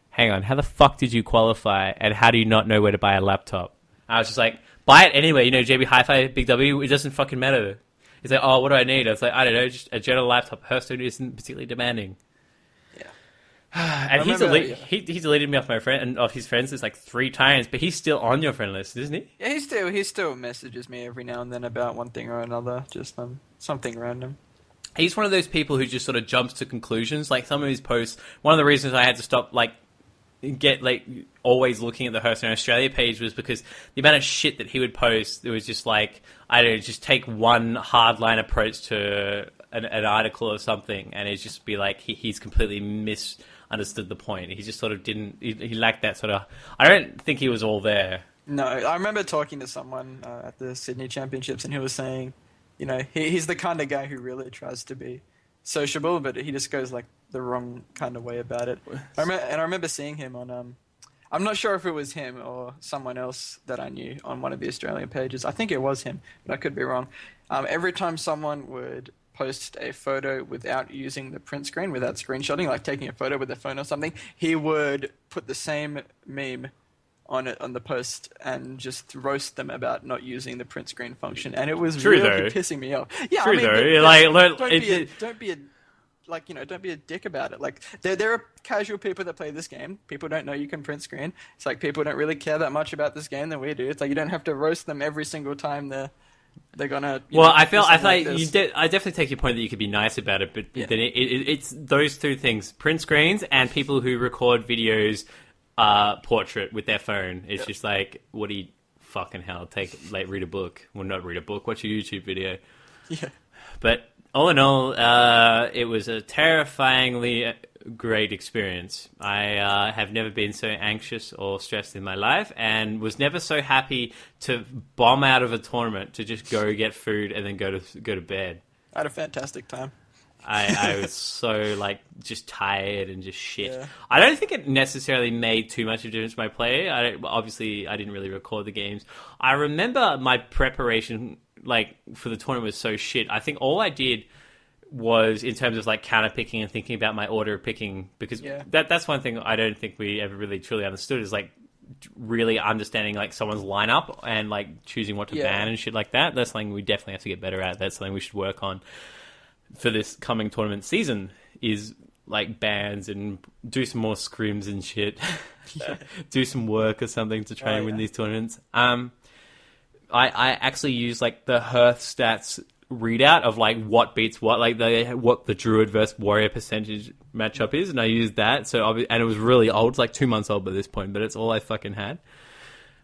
hang on, how the fuck did you qualify? And how do you not know where to buy a laptop? I was just like, buy it anyway. JB Hi-Fi, Big W, it doesn't fucking matter. He's like, oh, what do I need? I was like, I don't know, just a general laptop. Hearthstone isn't particularly demanding. And he deleted me off my friend and off his friends list like 3 times, but he's still on your friend list, isn't he? Yeah, he still messages me every now and then about one thing or another, just something random. He's one of those people who just sort of jumps to conclusions. Like some of his posts, one of the reasons I had to stop always looking at the Hearthstone Australia page was because the amount of shit that he would post, it was just like, I don't know, just take one hardline approach to an article or something, and it'd just be like he's completely misunderstood the point. He just sort of didn't. He lacked that sort of. I don't think he was all there. No, I remember talking to someone at the Sydney Championships, and he was saying, he's the kind of guy who really tries to be sociable, but he just goes like the wrong kind of way about it. I remember seeing him on. I'm not sure if it was him or someone else that I knew on one of the Australian pages. I think it was him, but I could be wrong. Every time someone would post a photo without using the print screen, without screenshotting, like taking a photo with a phone or something, he would put the same meme on the post and just roast them about not using the print screen function, and it was really pissing me off. Yeah, true don't be a dick about it. Like there are casual people that play this game. People don't know you can print screen. It's like people don't really care that much about this game than we do. It's like you don't have to roast them every single time they're gonna. I definitely take your point that you could be nice about it, but then it's those two things: print screens and people who record videos, portrait with their phone. It's just like, what do you fucking hell? Read a book. Well, not read a book. Watch a YouTube video. Yeah. But all in all, it was a terrifyingly great experience. I have never been so anxious or stressed in my life, and was never so happy to bomb out of a tournament to just go get food and then go to bed. I had a fantastic time. I was so just tired and just shit. Yeah. I don't think it necessarily made too much of a difference to my play. Obviously, I didn't really record the games. I remember my preparation for the tournament was so shit. I think all I did was in terms of like counter picking and thinking about my order of picking, because that's one thing I don't think we ever really truly understood, is like really understanding like someone's lineup and like choosing what to ban and shit like that. That's something we definitely have to get better at. That's something we should work on for this coming tournament season, is like bans and do some more scrims and shit. Do some work or something to try and win these tournaments. I actually use like the Hearth stats readout of like what beats what, like what the Druid versus Warrior percentage matchup is, and I used that. And it was really old, it's like 2 months old by this point, but it's all I fucking had.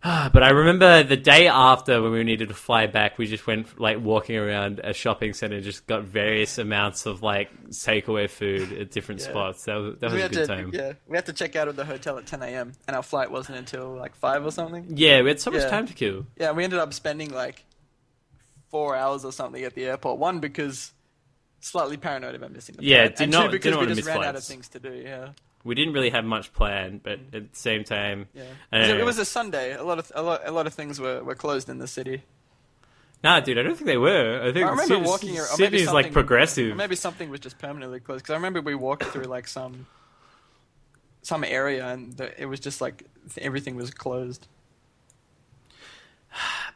But I remember the day after, when we needed to fly back, we just went like walking around a shopping center, just got various amounts of like takeaway food at different spots. That was a good time. Yeah, we had to check out of the hotel at 10 a.m. and our flight wasn't until like 5 or something. Yeah, we had so much time to kill. Yeah, we ended up spending like 4 hours or something at the airport. One, because slightly paranoid about missing the flight. Two, because we just ran out of things to do. Yeah. We didn't really have much planned, but at the same time, it was a Sunday. A lot of things were closed in the city. Nah, dude, I don't think they were. I remember walking around. Sydney's like progressive. Or maybe something was just permanently closed. Because I remember we walked through like some area, and it was just like everything was closed.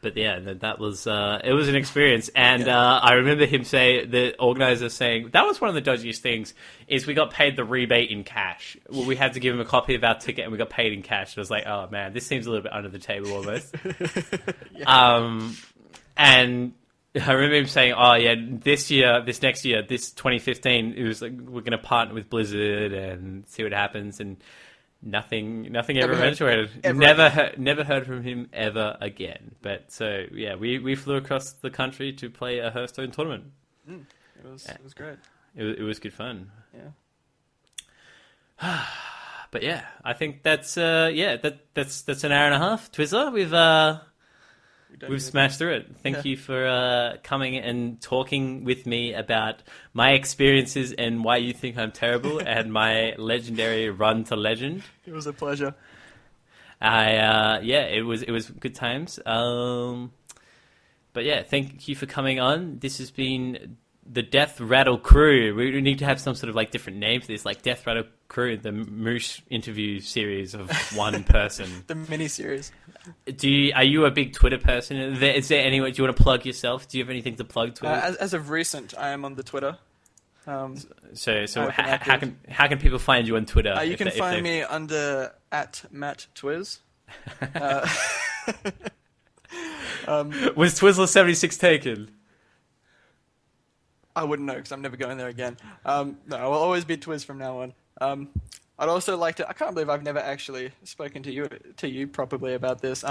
But yeah, that was it was an experience, and I remember the organizer saying that was one of the dodgiest things, is we got paid the rebate in cash. Well, we had to give him a copy of our ticket, and we got paid in cash. It was like, oh man, this seems a little bit under the table almost. And I remember him saying, oh yeah, this next year, this 2015, it was like, we're going to partner with Blizzard and see what happens, and nothing ever eventuated. Never heard from him ever again. But so yeah, we flew across the country to play a Hearthstone tournament. It was great. It was good fun. Yeah. But yeah, I think that's that's an hour and a half. Twizzler, we've smashed through it. Thank you for coming and talking with me about my experiences and why you think I'm terrible and my legendary run to legend. It was a pleasure. It was good times. But yeah, thank you for coming on. This has been the Deathrattle crew. We need to have some sort of like different name for this, like Deathrattle crew, the Moosh interview series of one person. The mini series. Are you a big Twitter person? Is there any way, do you want to plug yourself? Do you have anything to plug Twitter? As of recent, I am on the Twitter. So how can people find you on Twitter? You can find me under @MattTwizz. Was Twizzler 76 taken? I wouldn't know, because I'm never going there again. No, I will always be Twizz from now on. I'd also like to. I can't believe I've never actually spoken to you probably about this.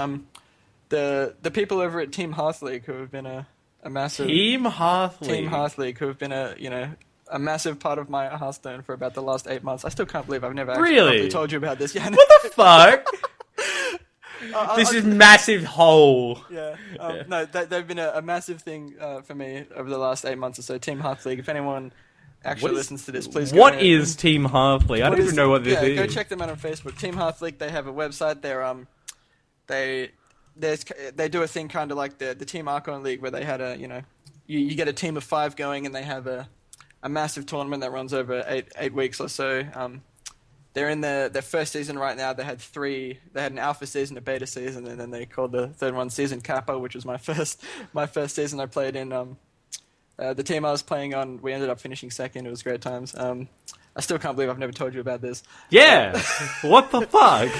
The people over at Team Hearth League, who have been a massive Team Hearth League, who have been a massive part of my Hearthstone for about the last 8 months. I still can't believe I've never actually probably told you about this. Yeah, what the fuck? This is massive hole. Yeah. No, they've been a massive thing for me over the last 8 months or so. Team Hearth League. If anyone actually listens to this, please go. What is Team Hearth League? I don't even know what this is. Go check them out on Facebook. Team Hearth League. They have a website. They do a thing kind of like the Team Archon League, where they had you get a team of 5 going, and they have a massive tournament that runs over eight weeks or so. They're in their first season right now. They had 3. They had an alpha season, a beta season, and then they called the third one Season Kappa, which was my first season I played in. The team I was playing on, we ended up finishing second. It was great times. I still can't believe I've never told you about this. Yeah, what the fuck?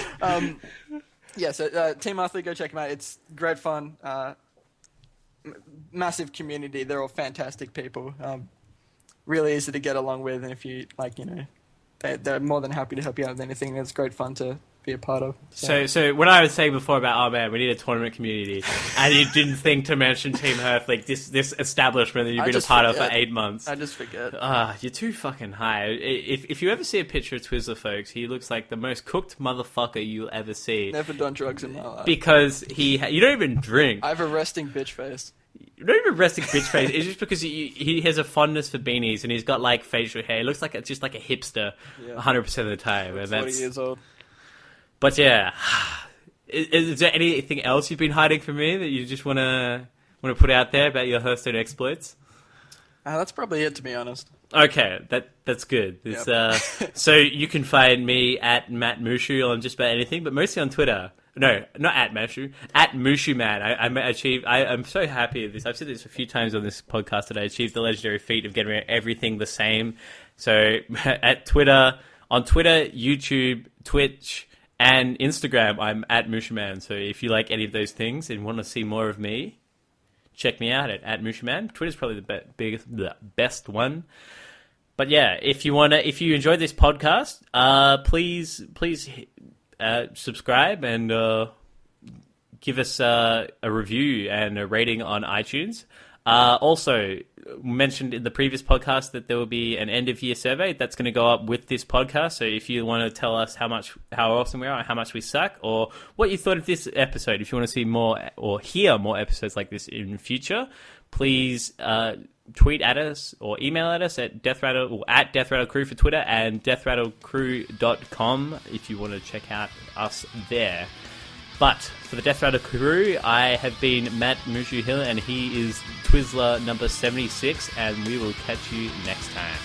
So Team Athlete, go check them out. It's great fun. Massive community. They're all fantastic people. Really easy to get along with, and if you they're more than happy to help you out with anything. It's great fun to be a part of. So when I was saying before about, oh man, we need a tournament community, and you didn't think to mention Team Hearth, like this establishment that you've been a part of for 8 months. I just forget. You're too fucking high. If you ever see a picture of Twizzler, folks, he looks like the most cooked motherfucker you'll ever see. Never done drugs in my life. Because you don't even drink. I have a resting bitch face. Not even resting bitch face. It's just because he has a fondness for beanies, and he's got like facial hair. He looks like just like a hipster, 100% of the time. And 40 years old. But yeah, is there anything else you've been hiding from me that you just want to put out there about your Hearthstone exploits? That's probably it, to be honest. Okay, that's good. So you can find me at Matt Mushu on just about anything, but mostly on Twitter. No, not at Mushu, at Mushu Man. I'm so happy with this. I've said this a few times on this podcast that I achieved the legendary feat of getting everything the same. So at Twitter, on Twitter, YouTube, Twitch, and Instagram, I'm at Mushu Man. So if you like any of those things and want to see more of me, check me out at Mushu Man. Twitter's probably the best one. But yeah, if you enjoyed this podcast, please subscribe and give us a review and a rating on iTunes. Also, mentioned in the previous podcast that there will be an end of year survey that's going to go up with this podcast. So if you want to tell us how awesome we are, how much we suck, or what you thought of this episode, if you want to see more or hear more episodes like this in the future, please tweet at us or email at us at Deathrattle or at Deathrattle Crew for Twitter and deathrattlecrew.com if you want to check out us there. But for the Deathrattle Crew, I have been Matt Mushu Hill, and he is Twizzler number 76, and we will catch you next time.